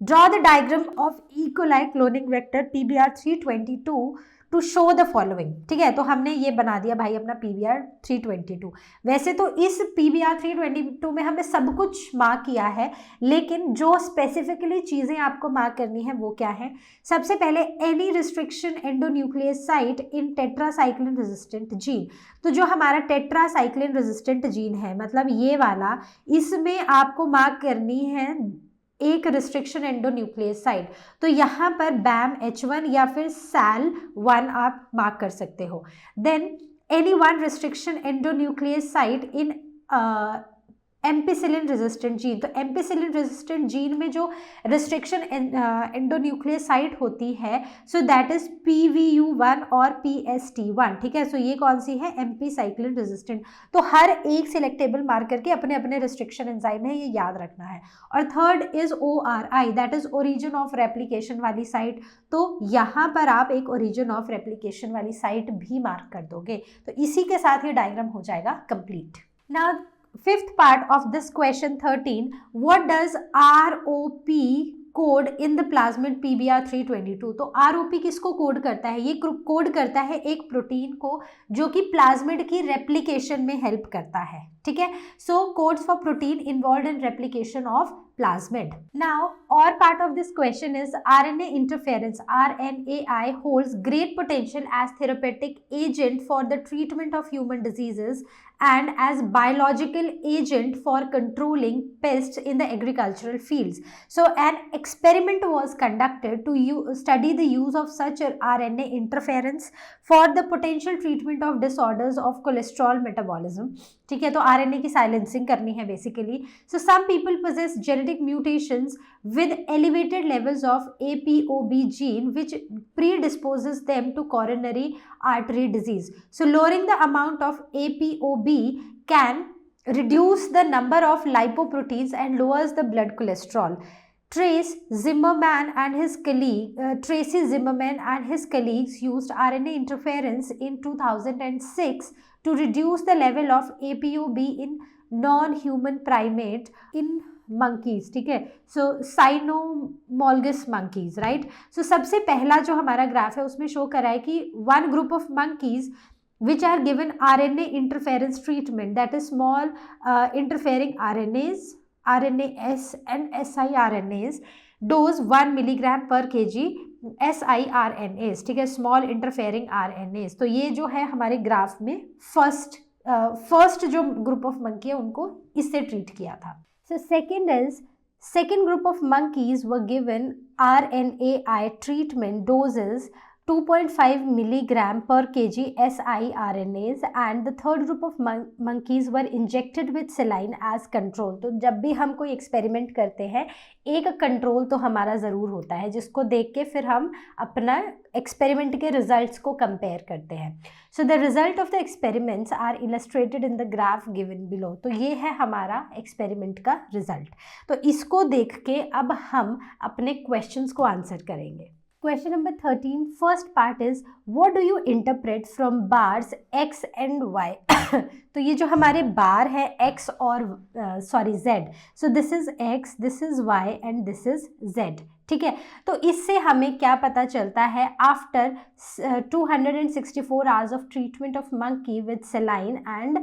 draw the diagram of E. coli cloning vector PBR322 to show the following. ठीक है, तो हमने ये बना दिया भाई अपना PBR322. वैसे तो इस PBR322 में हमने सब कुछ मार्क किया है, लेकिन जो स्पेसिफिकली चीज़ें आपको मार्क करनी है वो क्या है? सबसे पहले एनी रिस्ट्रिक्शन एंडोन्यूक्लियस साइट इन टेट्रासाइक्लिन रेजिस्टेंट जीन. तो जो हमारा टेट्रासाइक्लिन रेजिस्टेंट जीन है, मतलब ये वाला, इसमें आपको मार्क करनी है एक रिस्ट्रिक्शन एंडोन्यूक्लियस साइट. तो यहाँ पर बैम H1 या फिर SAL1 आप मार्क कर सकते हो. Then any one restriction endonuclease site in ampicillin resistant gene. तो एम्पिसिलिन रेजिस्टेंट जीन में जो रिस्ट्रिक्शन एंडोन्यूक्लियस साइट होती है, सो दैट इज PVU1 और PST1. ठीक है, सो ये कौन सी है? एम्पीसाइक्लिन रेजिस्टेंट. तो हर एक सिलेक्टेबल मार्क करके अपने अपने रिस्ट्रिक्शन एंजाइम है, ये याद रखना है. और third is ORI, that is origin of replication वाली साइट. तो यहाँ पर आप एक ओरिजिन ऑफ रेप्लिकेशन वाली साइट भी मार्क कर दोगे. तो इसी के साथ ये डायग्राम हो जाएगा complete. Now fifth part of this question 13, what does ROP code in the plasmid PBR322. तो ROP किसको कोड करता है? ये कोड करता है एक प्रोटीन को जो कि प्लाज्मिड की रेप्लिकेशन में हेल्प करता है. ठीक है, so codes for protein involved in replication of plasmid. Now, our part of this question is RNA interference. RNAi holds great potential as therapeutic agent for the treatment of human diseases and as biological agent for controlling pests in the agricultural fields. So, an experiment was conducted to study the use of such RNA interference for the potential treatment of disorders of cholesterol metabolism. ठीक है, तो RNA की silencing करनी है basically. So, some people possess genetic mutations with elevated levels of APOB gene which predisposes them to coronary artery disease. So lowering the amount of APOB can reduce the number of lipoproteins and lowers the blood cholesterol. Tracy Zimmerman and his colleagues used RNA interference in 2006 to reduce the level of ApoB in non-human primate in monkeys. ठीक है, so cynomolgus monkeys, right? So सबसे पहला जो हमारा graph है उसमें show करा है कि one group of monkeys which are given RNA interference treatment, that is small interfering RNAs, RNAs and siRNAs, dose 1 milligram per kg siRNAs, ठीक है, स्मॉल इंटरफेयरिंग RNAs. तो ये जो है हमारे ग्राफ में फर्स्ट जो ग्रुप ऑफ मंकी है उनको इससे ट्रीट किया था. सो second group of monkeys were given RNAi treatment doses 2.5 milligram per kg siRNAs and the third group of monkeys were injected with saline as control. तो जब भी हम कोई एक्सपेरिमेंट करते हैं एक कंट्रोल तो हमारा ज़रूर होता है जिसको देख के फिर हम अपना एक्सपेरिमेंट के रिजल्ट्स को कंपेयर करते हैं. So the result of the experiments are illustrated in the graph given below. तो ये है हमारा एक्सपेरिमेंट का रिजल्ट. तो इसको देख के अब हम अपने क्वेश्चंस को आंसर करेंगे. Question number 13, first part is what do you interpret from bars x and y? तो ये जो हमारे बार है x और z, so this is x, this is y and this is z. ठीक है, तो इससे हमें क्या पता चलता है? After 264 hours of treatment of monkey with saline and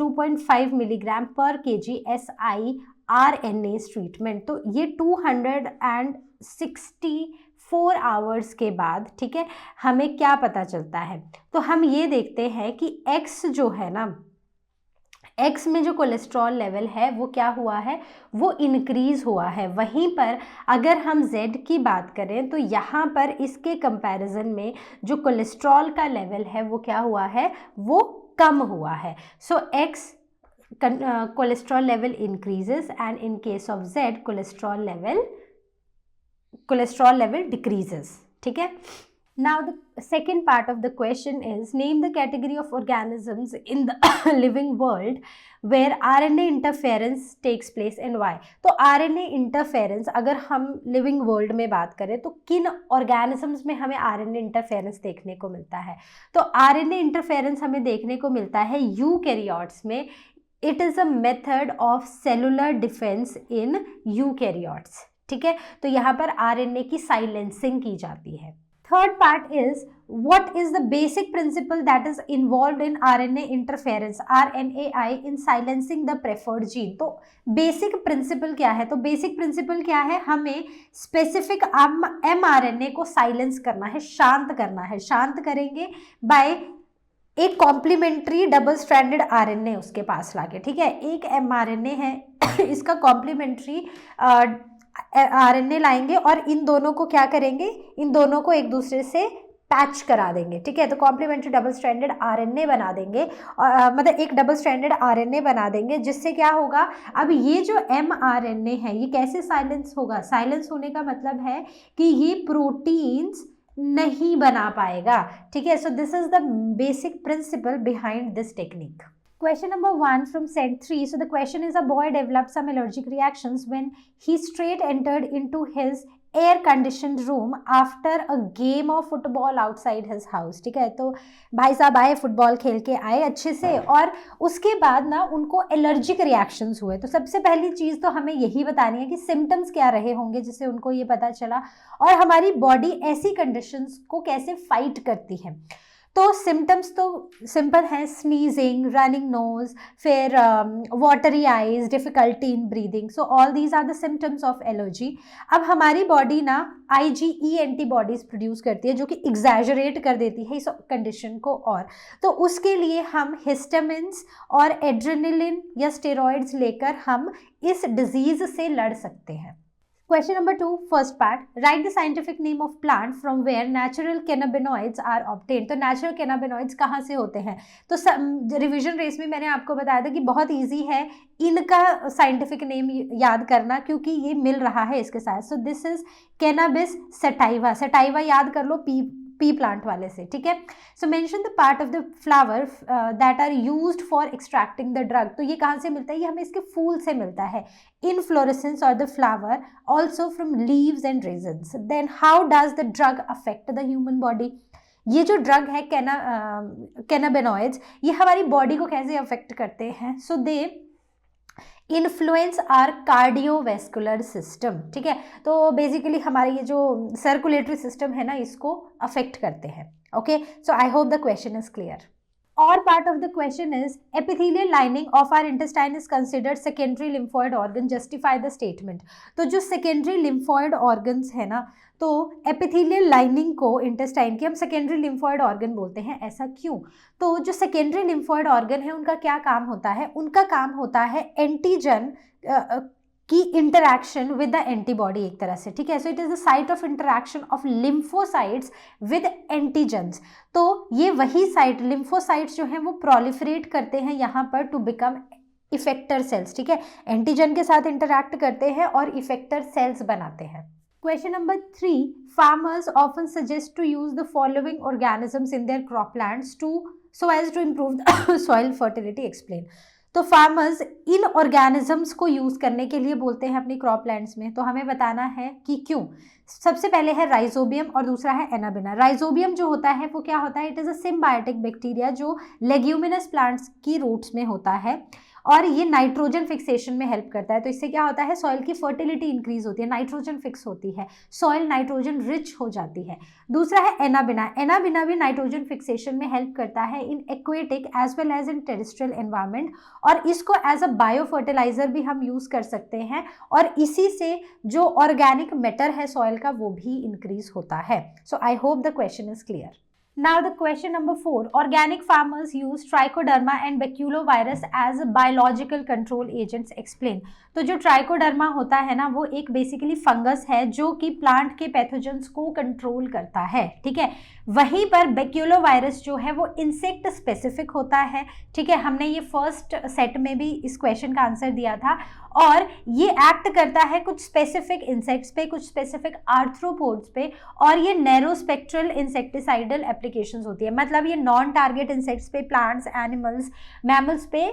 2.5 milligram per kg siRNAs treatment. तो ये 264 आवर्स के बाद, ठीक है, हमें क्या पता चलता है? तो हम ये देखते हैं कि x जो है ना, x में जो कोलेस्ट्रॉल लेवल है वो क्या हुआ है? वो इंक्रीज हुआ है. वहीं पर अगर हम z की बात करें तो यहाँ पर इसके कंपैरिजन में जो कोलेस्ट्रॉल का लेवल है वो क्या हुआ है? वो कम हुआ है. सो x cholesterol level increases and in case of z cholesterol level decreases. ठीक है. Now the second part of the question is name the category of organisms in the living world where RNA interference takes place and why. तो RNA interference अगर हम living world में बात करें तो किन organisms में हमें RNA interference देखने को मिलता है? तो RNA interference हमें देखने को मिलता है यूकैरियोट्स में. It is a method of cellular defense in eukaryotes. ठीक है, तो यहाँ पर RNA की साइलेंसिंग की जाती है. Third part is what is the basic principle that is involved in RNA interference, RNAi, in silencing the preferred gene. तो बेसिक प्रिंसिपल क्या है? तो बेसिक प्रिंसिपल क्या है? हमें स्पेसिफिक mRNA को साइलेंस करना है, शांत करना है. शांत करेंगे बाय एक कॉम्प्लीमेंट्री डबल स्ट्रैंडेड RNA उसके पास लाके. ठीक है, एक mRNA है इसका कॉम्प्लीमेंट्री RNA लाएंगे और इन दोनों को क्या करेंगे? इन दोनों को एक दूसरे से पैच करा देंगे. ठीक है, तो कॉम्प्लीमेंट्री डबल स्ट्रैंडेड RNA बना देंगे, मतलब एक डबल स्ट्रैंडेड RNA बना देंगे, जिससे क्या होगा? अब ये जो mRNA है ये कैसे साइलेंस होगा? साइलेंस होने का मतलब है कि ये प्रोटीन्स नहीं बना पाएगा. ठीक है, so this is the basic principle behind this technique. Question number 1 from set 3. So the question is, a boy developed some allergic reactions when he straight entered into his air conditioned room after a game of football outside his house. ठीक है, तो भाई साहब आए, football खेल के आए अच्छे से और उसके बाद ना उनको एलर्जिक रिएक्शंस हुए. तो सबसे पहली चीज़ तो हमें यही बतानी है कि सिम्टम्स क्या रहे होंगे जिससे उनको ये पता चला और हमारी बॉडी ऐसी कंडीशंस को कैसे फाइट करती है. तो सिम्टम्स तो सिंपल हैं, स्नीजिंग, रनिंग नोज, फिर watery eyes, difficulty in breathing. So all these are the symptoms of allergy. अब हमारी बॉडी ना IgE एंटीबॉडीज़ प्रोड्यूस करती है जो कि एग्जैजरेट कर देती है इस कंडीशन को. और तो उसके लिए हम हिस्टामिन्स और एड्रेनलिन या स्टेरॉइड्स लेकर हम इस डिजीज़ से लड़ सकते हैं. Question number 2, first part. Write the scientific name of plant from where natural cannabinoids are obtained. तो natural cannabinoids कहाँ से होते हैं? तो रिविजन रेस में मैंने आपको बताया था कि बहुत इजी है इनका साइंटिफिक नेम याद करना क्योंकि ये मिल रहा है इसके साथ. So this is cannabis sativa. Sativa याद कर लो, पी प्लांट वाले से, ठीक है। So mention the part of the flower that are used for extracting the drug. तो ये कहाँ से मिलता है? ये हमें इसके फूल से मिलता है। इनफ्लोरेसेंस और the flower also from leaves and resins. Then how does the drug affect the human body? ये जो ड्रग है कैनाबिनॉइड्स, ये हमारी बॉडी को कैसे अफेक्ट करते हैं? So they influence our cardiovascular system, ठीक है। तो बेसिकली हमारे ये जो सर्कुलेटरी सिस्टम है ना, इसको अफेक्ट करते हैं। Okay, so I hope the question is clear. और part of the question is epithelial lining of our intestine is considered secondary lymphoid organ, justify the statement। तो जो secondary lymphoid organs है ना, तो epithelial lining को intestine की हम secondary lymphoid organ बोलते हैं। ऐसा क्यों? तो जो secondary lymphoid organ है, उनका क्या काम होता है? उनका काम होता है एंटीजन की इंटरैक्शन विद द एंटीबॉडी, एक तरह से, ठीक है। So it is the site of interaction of lymphocytes with antigens. तो ये वही साइट, लिम्फोसाइट्स जो हैं वो प्रोलिफरेट करते हैं यहाँ पर टू बिकम इफेक्टर सेल्स, ठीक है। एंटीजन के साथ इंटरैक्ट करते हैं और इफेक्टर सेल्स बनाते हैं। Question number 3, farmers often suggest to use the following organisms in their croplands so as to improve the soil fertility, explain। तो फार्मर्स इन ऑर्गेनिजम्स को यूज करने के लिए बोलते हैं अपनी क्रॉपलैंड्स में। तो हमें बताना है कि क्यों। सबसे पहले है राइजोबियम और दूसरा है एनाबिना। राइजोबियम जो होता है वो क्या होता है? It is a symbiotic bacteria जो लेग्यूमिनस प्लांट्स की रूट्स में होता है और ये नाइट्रोजन फिक्सेशन में हेल्प करता है। तो इससे क्या होता है? सॉइल की फर्टिलिटी इंक्रीज होती है, नाइट्रोजन फिक्स होती है, सॉइल नाइट्रोजन रिच हो जाती है। दूसरा है एनाबिना। एनाबिना भी नाइट्रोजन फिक्सेशन में हेल्प करता है in aquatic as well as in terrestrial environment, और इसको एज अ बायो फर्टिलाइजर भी हम यूज कर सकते हैं, और इसी से जो ऑर्गेनिक मैटर है सॉइल का वो भी इंक्रीज होता है। So I hope the question is clear. Now the question number 4, organic farmers use trichoderma and baculovirus as biological control agents, explain। तो जो ट्राइकोडर्मा होता है ना, वो एक बेसिकली फंगस है जो कि प्लांट के पैथोजेंस को कंट्रोल करता है, ठीक है। वहीं पर बेक्यूलोवायरस जो है वो इंसेक्ट स्पेसिफिक होता है, ठीक है। हमने ये फर्स्ट सेट में भी इस क्वेश्चन का आंसर दिया था, और ये एक्ट करता है कुछ स्पेसिफिक इंसेक्ट्स पे, कुछ स्पेसिफिक आर्थ्रोपोड्स पे, और ये नैरो स्पेक्ट्रल इंसेक्टिसाइडल एप्लीकेशंस होती है। मतलब ये नॉन टारगेट इंसेक्ट्स पे, प्लांट्स, एनिमल्स, मैमल्स पे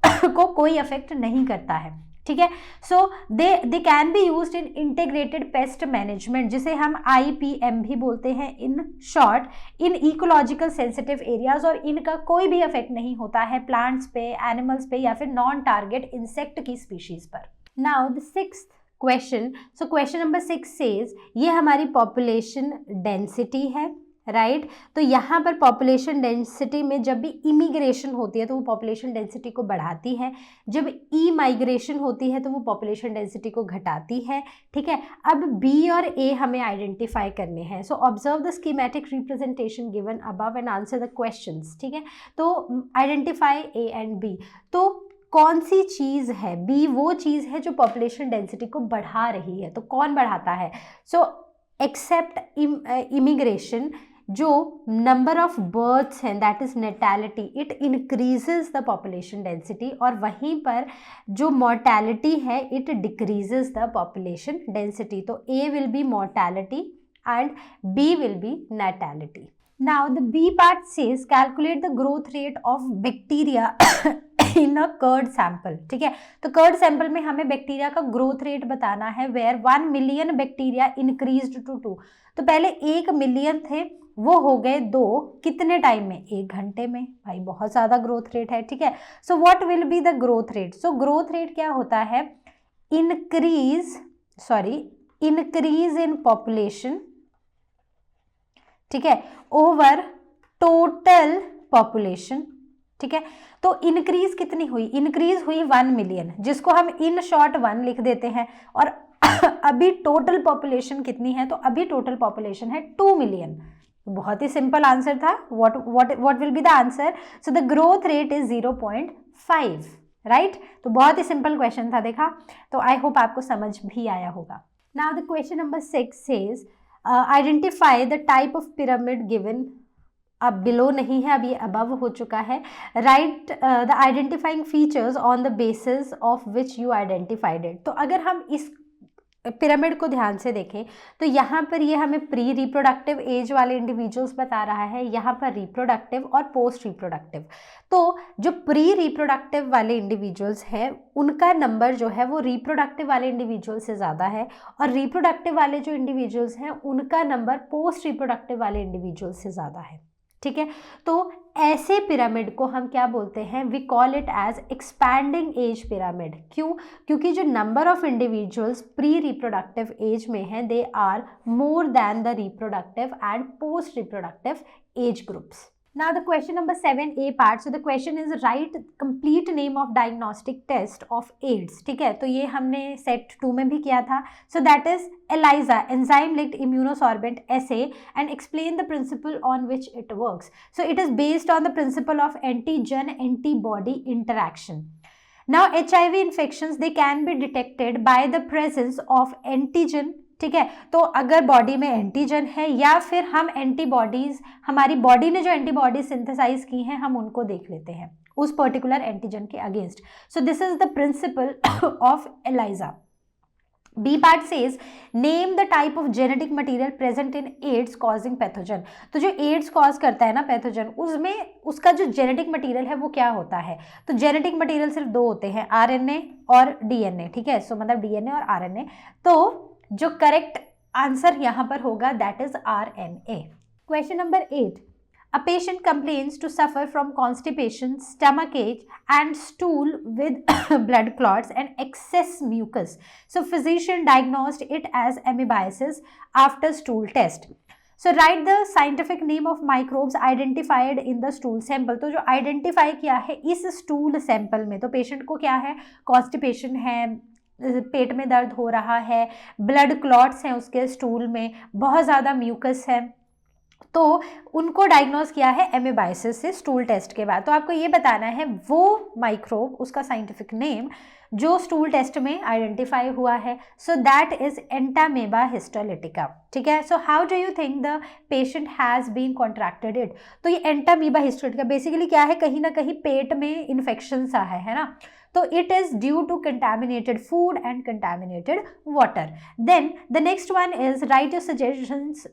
को कोई अफेक्ट नहीं करता है, ठीक है। So they can be used in integrated pest management, जिसे हम IPM भी बोलते हैं in short, in ecological sensitive areas, और इनका कोई भी इफेक्ट नहीं होता है प्लांट्स पे, एनिमल्स पे, या फिर नॉन टारगेट इंसेक्ट की स्पीशीज पर। Now the sixth question, so question number 6 says, ये हमारी पॉपुलेशन डेंसिटी है, राइट। तो यहाँ पर पॉपुलेशन डेंसिटी में जब भी इमिग्रेशन होती है तो वो पॉपुलेशन डेंसिटी को बढ़ाती है, जब ई माइग्रेशन होती है तो वो पॉपुलेशन डेंसिटी को घटाती है, ठीक है। अब बी और ए हमें आइडेंटिफाई करने हैं। So observe the schematic representation given above and answer the questions, ठीक है। तो आइडेंटिफाई ए एंड बी। तो कौन सी चीज़ है? बी वो चीज़ है जो पॉपुलेशन डेंसिटी को बढ़ा रही है। तो कौन बढ़ाता है? सो एक्सेप्ट इमिग्रेशन, जो नंबर ऑफ बर्थ्स हैं, that is natality, it increases the population density, और वहीं पर जो मॉर्टैलिटी है it decreases the population density. तो A will be mortality and B will be natality. Now the B part says calculate the growth rate of bacteria in a curd sample, ठीक है। तो curd sample में हमें bacteria का growth rate बताना है, where 1 million bacteria increased to 2। तो पहले 1 मिलियन थे, वो हो गए 2, कितने टाइम में? 1 घंटे में। भाई बहुत ज़्यादा ग्रोथ रेट है, ठीक है। So what will be the growth rate? So growth rate क्या होता है? इंक्रीज इन पॉपुलेशन, ठीक है, ओवर टोटल पॉपुलेशन, ठीक है। तो इंक्रीज कितनी हुई? इंक्रीज हुई 1 मिलियन, जिसको हम इन शॉर्ट 1 लिख देते हैं, और अभी टोटल पॉपुलेशन कितनी है? तो अभी टोटल पॉपुलेशन है 2 मिलियन। बहुत ही सिंपल आंसर था। What will be the answer? So the growth rate is 0.5, right. तो बहुत ही सिंपल क्वेश्चन था, देखा। तो आई होप आपको समझ भी आया होगा। Now the question number 6 says identify the type of pyramid given. अब बिलो नहीं है, अब ये अबव हो चुका है। Right the identifying features on the basis of which you identified it. तो अगर हम इस पिरामिड को ध्यान से देखें तो यहाँ पर ये हमें प्री रिप्रोडक्टिव एज वाले इंडिविजुअल्स बता रहा है, यहाँ पर रिप्रोडक्टिव और पोस्ट रिप्रोडक्टिव। तो जो प्री रिप्रोडक्टिव वाले इंडिविजुअल्स हैं उनका नंबर जो है वो रिप्रोडक्टिव वाले इंडिविजुअल से ज़्यादा है, और रिप्रोडक्टिव वाले जो इंडिविजुअल्स हैं उनका नंबर पोस्ट रिप्रोडक्टिव वाले इंडिविजुअल से ज़्यादा है। ठीक है, तो ऐसे पिरामिड को हम क्या बोलते हैं, we call it as expanding age pyramid. क्यों? क्योंकि जो number of individuals pre reproductive age में हैं they are more than the reproductive and post reproductive age groups. Now the question number 7A part. So the question is write complete name of diagnostic test of AIDS. ठीक है, तो ये हमने set 2 में भी किया था. So that is ELISA, enzyme linked immunosorbent assay, and explain the principle on which it works. So it is based on the principle of antigen antibody interaction. Now HIV infections they can be detected by the presence of antigen. ठीक है, तो अगर body में antigen है या फिर हम antibodies, हमारी बॉडी ने जो एंटीबॉडीज सिंथेसाइज की हैं हम उनको देख लेते हैं उस पर्टिकुलर एंटीजन के against. So this is the principle of ELISA. B part says name the type of genetic material present in AIDS causing pathogen. तो जो AIDS कॉज करता है ना पैथोजन, उसमें उसका जो जेनेटिक मटेरियल है वो क्या होता है. तो जेनेटिक मटेरियल सिर्फ 2 होते हैं, RNA और DNA. ठीक है, सो मतलब DNA और RNA. तो जो करेक्ट आंसर यहाँ पर होगा that is RNA. Question number 8. A patient complains to suffer from constipation, stomach ache and stool with blood clots and excess mucus. So physician diagnosed it as amoebiasis after stool test. So write the scientific name of microbes identified in the stool sample. तो जो identify किया है इस stool sample में, तो patient को क्या है, कॉन्स्टिपेशन है, पेट में दर्द हो रहा है, ब्लड क्लॉट्स हैं उसके स्टूल में, बहुत ज़्यादा म्यूकस है, तो उनको डायग्नोज किया है एमेबाइसिस से स्टूल टेस्ट के बाद. तो आपको ये बताना है वो माइक्रोब, उसका साइंटिफिक नेम जो स्टूल टेस्ट में आइडेंटिफाई हुआ है. So that is entamoeba histolytica. ठीक है, so how do you think the patient has been contracted it. तो ये एंटामेबा हिस्टोलिटिका बेसिकली क्या है, कहीं ना कहीं पेट में इन्फेक्शन सा है ना. तो it is due to contaminated food and contaminated water. Then the next one is write your suggestions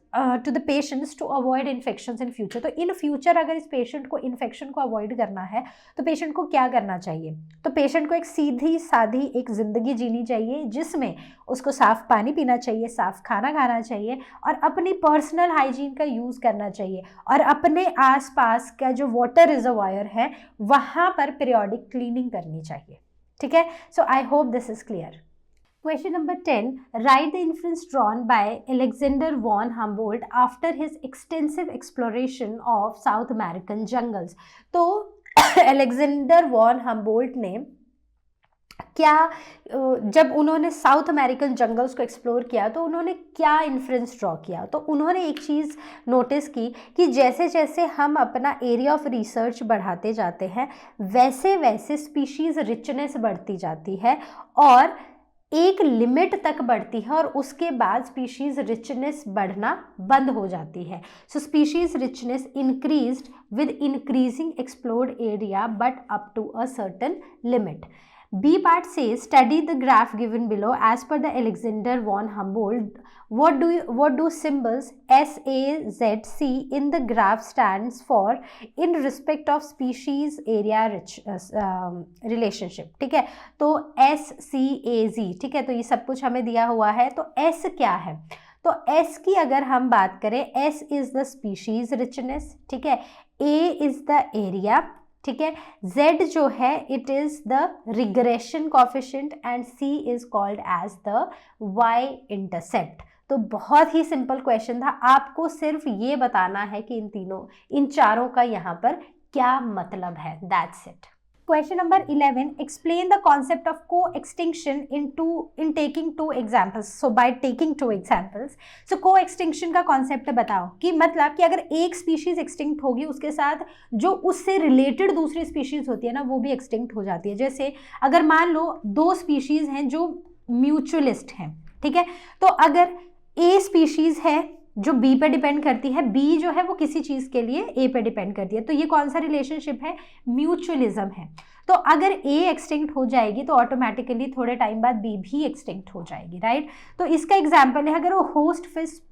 to the patients to avoid infections in future. तो in future अगर इस patient को infection को avoid करना है तो patient को क्या करना चाहिए. तो patient को एक सीधी सादी एक ज़िंदगी जीनी चाहिए जिसमें उसको साफ़ पानी पीना चाहिए, साफ़ खाना खाना चाहिए और अपनी पर्सनल हाइजीन का यूज़ करना चाहिए और अपने आसपास का जो वाटर रिजर्वायर है वहाँ पर पीरियोडिक क्लीनिंग करनी चाहिए. ठीक है, so I hope this is clear. Question number 10. Write the inference drawn by Alexander von Humboldt after his extensive exploration of South American jungles. तो Alexander von Humboldt ने क्या, जब उन्होंने साउथ अमेरिकन जंगल्स को एक्सप्लोर किया तो उन्होंने क्या इन्फ्रेंस ड्रॉ किया. तो उन्होंने एक चीज़ नोटिस की कि जैसे जैसे हम अपना एरिया ऑफ रिसर्च बढ़ाते जाते हैं वैसे वैसे स्पीशीज़ रिचनेस बढ़ती जाती है और एक लिमिट तक बढ़ती है और उसके बाद स्पीशीज़ रिचनेस बढ़ना बंद हो जाती है. So species richness increased with increasing explored area but up to a certain limit. B part says study the graph given below as per the Alexander von Humboldt. What do symbols S, A, Z, C in the graph stands for in respect of species area relationship. ठीक है, तो S, C, A, Z. ठीक है, तो ये सब कुछ हमें दिया हुआ है. तो S क्या है, तो S की अगर हम बात करें S is the species richness. ठीक है, A is the area. ठीक है, Z जो है it is the regression coefficient and C is called as the Y intercept. तो बहुत ही सिंपल क्वेश्चन था, आपको सिर्फ ये बताना है कि इन चारों का यहाँ पर क्या मतलब है. That's it. Question number 11. Explain the concept of co-extinction in taking 2 examples. So by taking 2 examples, so co-extinction का concept बताओ कि मतलब कि अगर एक species extinct होगी उसके साथ जो उससे related दूसरी species होती है ना वो भी extinct हो जाती है. जैसे अगर मान लो 2 species हैं जो mutualist हैं, ठीक है, तो अगर A species है जो बी पे डिपेंड करती है, बी जो है वो किसी चीज के लिए ए पे डिपेंड करती है। तो ये कौन सा रिलेशनशिप है, म्यूचुअलिज्म है। तो अगर ए एक्सटिंक्ट हो जाएगी तो ऑटोमेटिकली थोड़े टाइम बाद बी भी एक्सटिंक्ट हो जाएगी, राइट। तो इसका एग्जाम्पल है, अगर वो होस्ट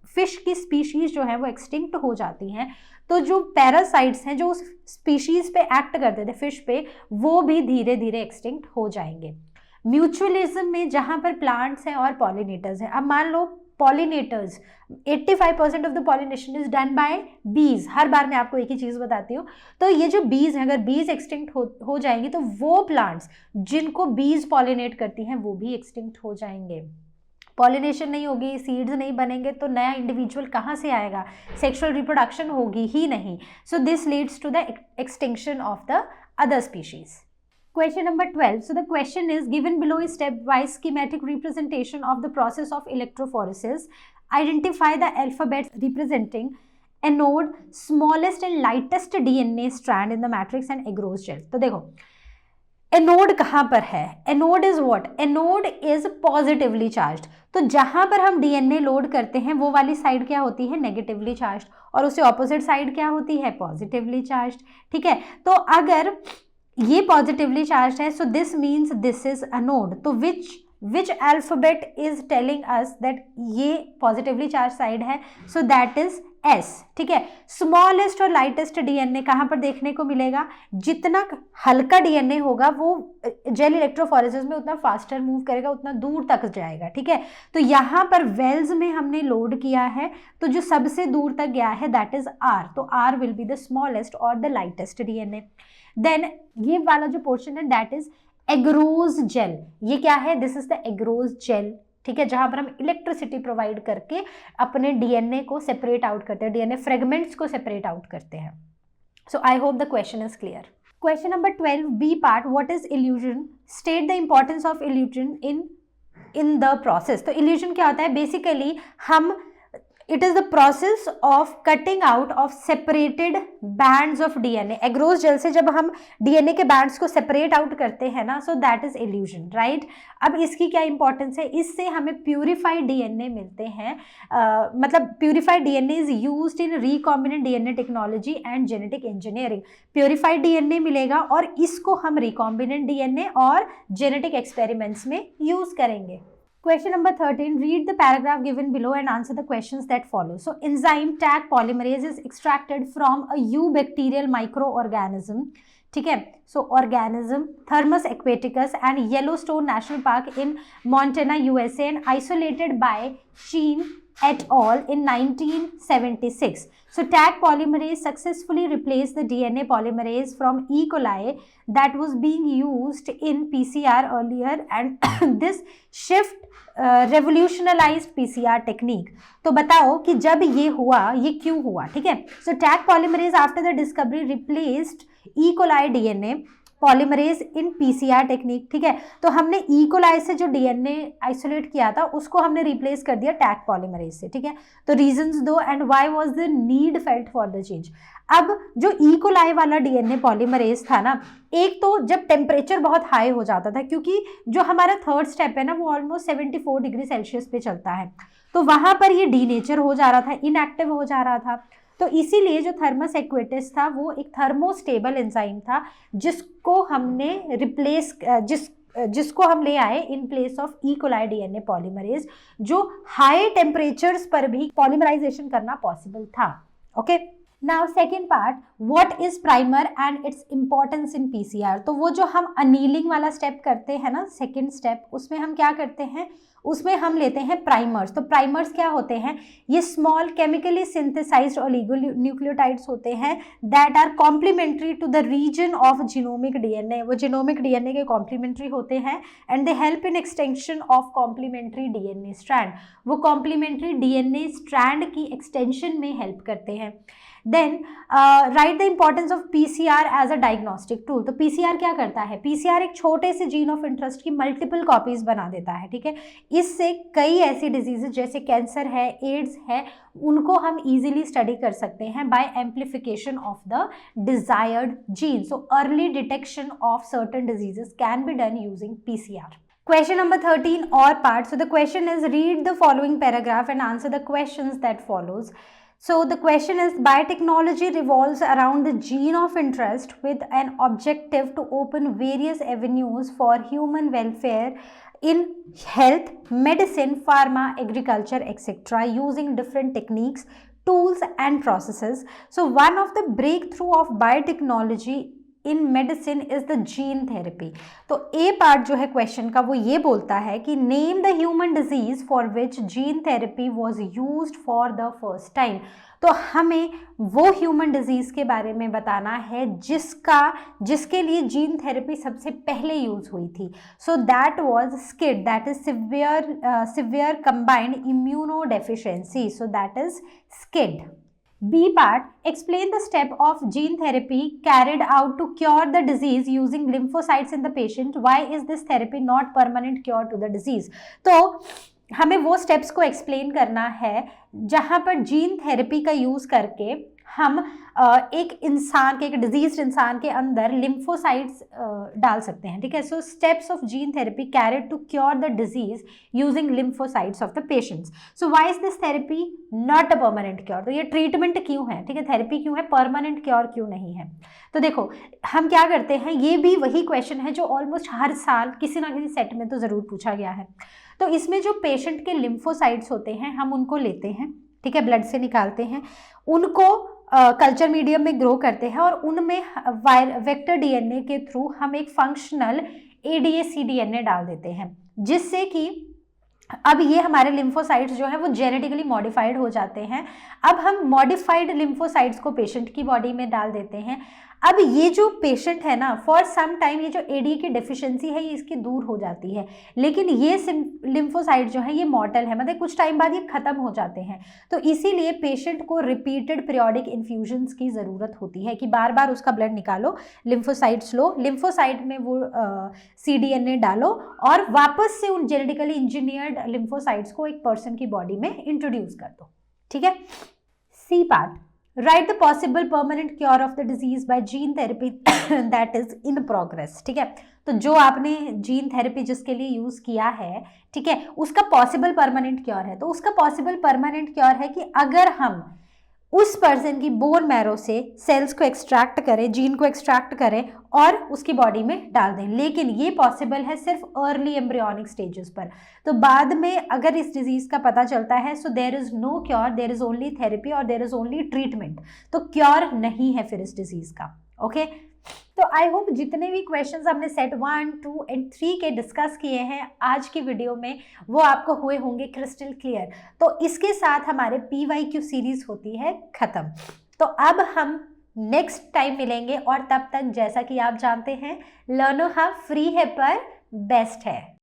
फिश की स्पीशीज जो है वो एक्सटिंक्ट हो जाती हैं तो जो पैरासाइट्स हैं जो उस स्पीशीज पे एक्ट करते थे फिश पे, वो भी धीरे धीरे एक्सटिंक्ट हो जाएंगे। म्यूचुअलिज्म में जहां पर प्लांट्स हैं और पॉलिनेटर्स हैं, अब मान लो pollinators 85% of the pollination is done by bees. हर बार मैं आपको एक ही चीज बताती हूँ। तो ये जो बीज हैं, अगर बीज एक्सटिंक्ट हो जाएंगी तो वो प्लांट्स जिनको बीज पॉलिनेट करती हैं वो भी एक्सटिंक्ट हो जाएंगे। पॉलिनेशन नहीं होगी, सीड्स नहीं बनेंगे तो नया इंडिविजुअल कहाँ से आएगा, सेक्सुअल रिप्रोडक्शन होगी ही नहीं। So this leads to the extinction of the other species. Question number 12. So the question is, given below is stepwise schematic representation of the process of electrophoresis. Identify the alphabets representing anode, smallest and lightest DNA strand in the matrix and agarose gel. तो देखो anode कहाँ पर है, anode is what, anode is positively charged. तो जहां पर हम DNA load करते हैं वो वाली साइड क्या होती है, नेगेटिवली चार्ज्ड, और उससे ऑपोजिट साइड क्या होती है, पॉजिटिवली चार्ज्ड। ठीक है, तो अगर ये पॉजिटिवली चार्ज है, so this means this is a node. तो which alphabet is telling us that ये पॉजिटिवली चार्ज साइड है, सो दैट इज एस। ठीक है, स्मॉलेस्ट और लाइटेस्ट डीएनए कहाँ पर देखने को मिलेगा, जितना हल्का डीएनए होगा वो जेल इलेक्ट्रोफोरेसिस में उतना फास्टर मूव करेगा, उतना दूर तक जाएगा। ठीक है, तो यहाँ पर वेल्स में हमने लोड किया है तो जो सबसे दूर तक गया है दैट इज आर। तो R will be the smallest और द लाइटेस्ट डीएनए। देन ये वाला जो पोर्शन है दैट इज एग्रोज जेल। ये क्या है, this is the agarose gel. ठीक है, जहां पर हम इलेक्ट्रिसिटी प्रोवाइड करके अपने डीएनए को सेपरेट आउट करते हैं, डीएनए फ्रेगमेंट्स को सेपरेट आउट करते हैं। So I hope the question is clear. Question number 12 B part, what is elution, state the importance of elution in the process. तो elution क्या होता है, बेसिकली हम it is the process of cutting out of separated bands of DNA। Agarose gel से जब हम DNA के bands को सेपरेट आउट करते हैं ना, सो दैट इज इल्यूजन, राइट। अब इसकी क्या इंपॉर्टेंस है, इससे हमें प्यूरिफाइड डीएनए मिलते हैं। मतलब purified DNA is used in recombinant DNA technology and genetic engineering. Purified DNA मिलेगा और इसको हम रिकॉम्बिनेंट डीएनए और जेनेटिक एक्सपेरिमेंट्स में यूज करेंगे। Question number 13, read the paragraph given below and answer the questions that follow. So enzyme Taq polymerase is extracted from a eubacterial microorganism. ठीक है, so organism Thermus aquaticus and Yellowstone National Park in Montana, USA and isolated by Sheen et al. In 1976. So Taq polymerase successfully replaced the DNA polymerase from E. coli that was being used in PCR earlier and this shift revolutionized PCR technique. तो बताओ कि जब ये हुआ ये क्यों हुआ। ठीक है, so Taq polymerase after the discovery replaced E. coli DNA polymerase in PCR technique. ठीक है, तो हमने ई कोलाई से जो डीएनए आइसोलेट किया था उसको हमने रिप्लेस कर दिया टैग पॉलीमरेज से। ठीक है, तो रीजंस दो and why was the need felt for the change. अब जो ई कोलाई वाला डीएनए पॉलीमरेज था ना, एक तो जब टेम्परेचर बहुत हाई हो जाता था, क्योंकि जो हमारा थर्ड स्टेप है ना वो ऑलमोस्ट 74 डिग्री सेल्सियस पे चलता है, तो वहां पर ये डीनेचर हो जा रहा था, इनएक्टिव हो जा रहा था। तो इसीलिए जो थर्मस एक्वेटिस था वो एक थर्मोस्टेबल एंजाइम था जिसको हमने रिप्लेस जिसको हम ले आए in place of E coli DNA polymerase, जो हाई टेम्परेचर्स पर भी पॉलीमराइजेशन करना पॉसिबल था। Okay, now second part, what is primer and its importance in PCR. तो वो जो हम अनीलिंग वाला स्टेप करते हैं ना, सेकेंड स्टेप, उसमें हम क्या करते हैं, उसमें हम लेते हैं प्राइमर्स। तो प्राइमर्स क्या होते हैं, ये स्मॉल केमिकली सिंथेसाइज्ड ओलिगोन्यूक्लियोटाइड्स होते हैं that are complementary to the region of genomic DNA. वो जीनोमिक डीएनए के कॉम्प्लीमेंट्री होते हैं and they help in extension of complementary DNA strand. वो कॉम्प्लीमेंट्री डीएनए स्ट्रैंड की एक्सटेंशन में हेल्प करते हैं। Then write the importance of PCR as a diagnostic tool. तो पीसीआर क्या करता है, पीसीआर एक छोटे से जीन ऑफ इंटरेस्ट की मल्टीपल कॉपीज बना देता है। ठीक है, इससे कई ऐसी डिजीजेज जैसे कैंसर है, एड्स है, उनको हम इजीली स्टडी कर सकते हैं by amplification of the desired gene. So early detection of certain diseases can be done using PCR. Question number 13 or part. So the question is, read the following paragraph and answer the questions that follows. So the question is, biotechnology revolves around the gene of interest with an objective to open various avenues for human welfare in health, medicine, pharma, agriculture, etc. using different techniques, tools and processes. So one of the breakthrough of biotechnology in medicine is the gene therapy. तो ए part जो है question का वो ये बोलता है कि name the human disease for which gene therapy was used for the first time. तो हमें वो ह्यूमन डिजीज के बारे में बताना है जिसके लिए जीन थेरेपी सबसे पहले यूज हुई थी. So that was skid, that is severe combined immuno deficiency. So that is skid. B part, explain the step of gene therapy carried out to cure the disease using lymphocytes in the patient. Why is this therapy not permanent cure to the disease? तो हमें वो steps को explain करना है जहाँ पर gene therapy का use करके हम एक इंसान के, एक डिजीज्ड इंसान के अंदर लिम्फोसाइट्स डाल सकते हैं. ठीक है. So steps of gene therapy carried to cure the disease using lymphocytes of the patients. So why is this therapy not a permanent cure? तो ये ट्रीटमेंट क्यों है? ठीक है, थेरेपी क्यों है, परमानेंट क्योर क्यों नहीं है? तो देखो हम क्या करते हैं, ये भी वही क्वेश्चन है जो ऑलमोस्ट हर साल किसी ना किसी सेट में तो ज़रूर पूछा गया है. तो इसमें जो पेशेंट के लिम्फोसाइट्स होते हैं हम उनको लेते हैं, ठीक है, ब्लड से निकालते हैं, उनको कल्चर मीडियम में ग्रो करते हैं और उनमें वेक्टर डीएनए के थ्रू हम एक फंक्शनल ADA-cDNA डाल देते हैं, जिससे कि अब ये हमारे लिम्फोसाइट्स जो है वो जेनेटिकली मॉडिफाइड हो जाते हैं. अब हम मॉडिफाइड लिम्फोसाइट्स को पेशेंट की बॉडी में डाल देते हैं. अब ये जो पेशेंट है ना, फॉर सम टाइम ये जो ADA की डेफिशिएंसी है ये इसकी दूर हो जाती है, लेकिन ये लिम्फोसाइट जो है ये मॉर्टल है, मतलब कुछ टाइम बाद ये ख़त्म हो जाते हैं. तो इसीलिए पेशेंट को रिपीटेड पीरियोडिक इन्फ्यूजन्स की ज़रूरत होती है कि बार बार उसका ब्लड निकालो, लिम्फोसाइट्स लो, लिम्फोसाइट में वो cDNA डालो और वापस से उन जेनेटिकली इंजीनियर्ड लिम्फोसाइट्स को एक पर्सन की बॉडी में इंट्रोड्यूस कर दो. ठीक है. C part, write the possible permanent cure of the disease by gene therapy that is in progress. ठीक है. तो जो आपने जीन थेरेपी जिसके लिए यूज़ किया है, ठीक है, उसका पॉसिबल परमानेंट क्योर है. तो उसका पॉसिबल परमानेंट क्योर है कि अगर हम उस पर्सन की बोन मैरो से सेल्स को एक्सट्रैक्ट करें, जीन को एक्सट्रैक्ट करें और उसकी बॉडी में डाल दें. लेकिन ये पॉसिबल है सिर्फ अर्ली एम्ब्रियोनिक स्टेजेस पर. तो बाद में अगर इस डिजीज़ का पता चलता है, so there is no cure, there is only therapy और देयर इज़ ओनली ट्रीटमेंट. तो क्योर नहीं है फिर इस डिजीज़ का. ओके. तो आई होप जितने भी क्वेश्चंस हमने सेट 1, 2 एंड 3 के डिस्कस किए हैं आज की वीडियो में वो आपको हुए होंगे क्रिस्टल क्लियर. तो इसके साथ हमारे PYQ सीरीज होती है ख़त्म. तो अब हम नेक्स्ट टाइम मिलेंगे और तब तक जैसा कि आप जानते हैं लर्नो हब फ्री है पर बेस्ट है.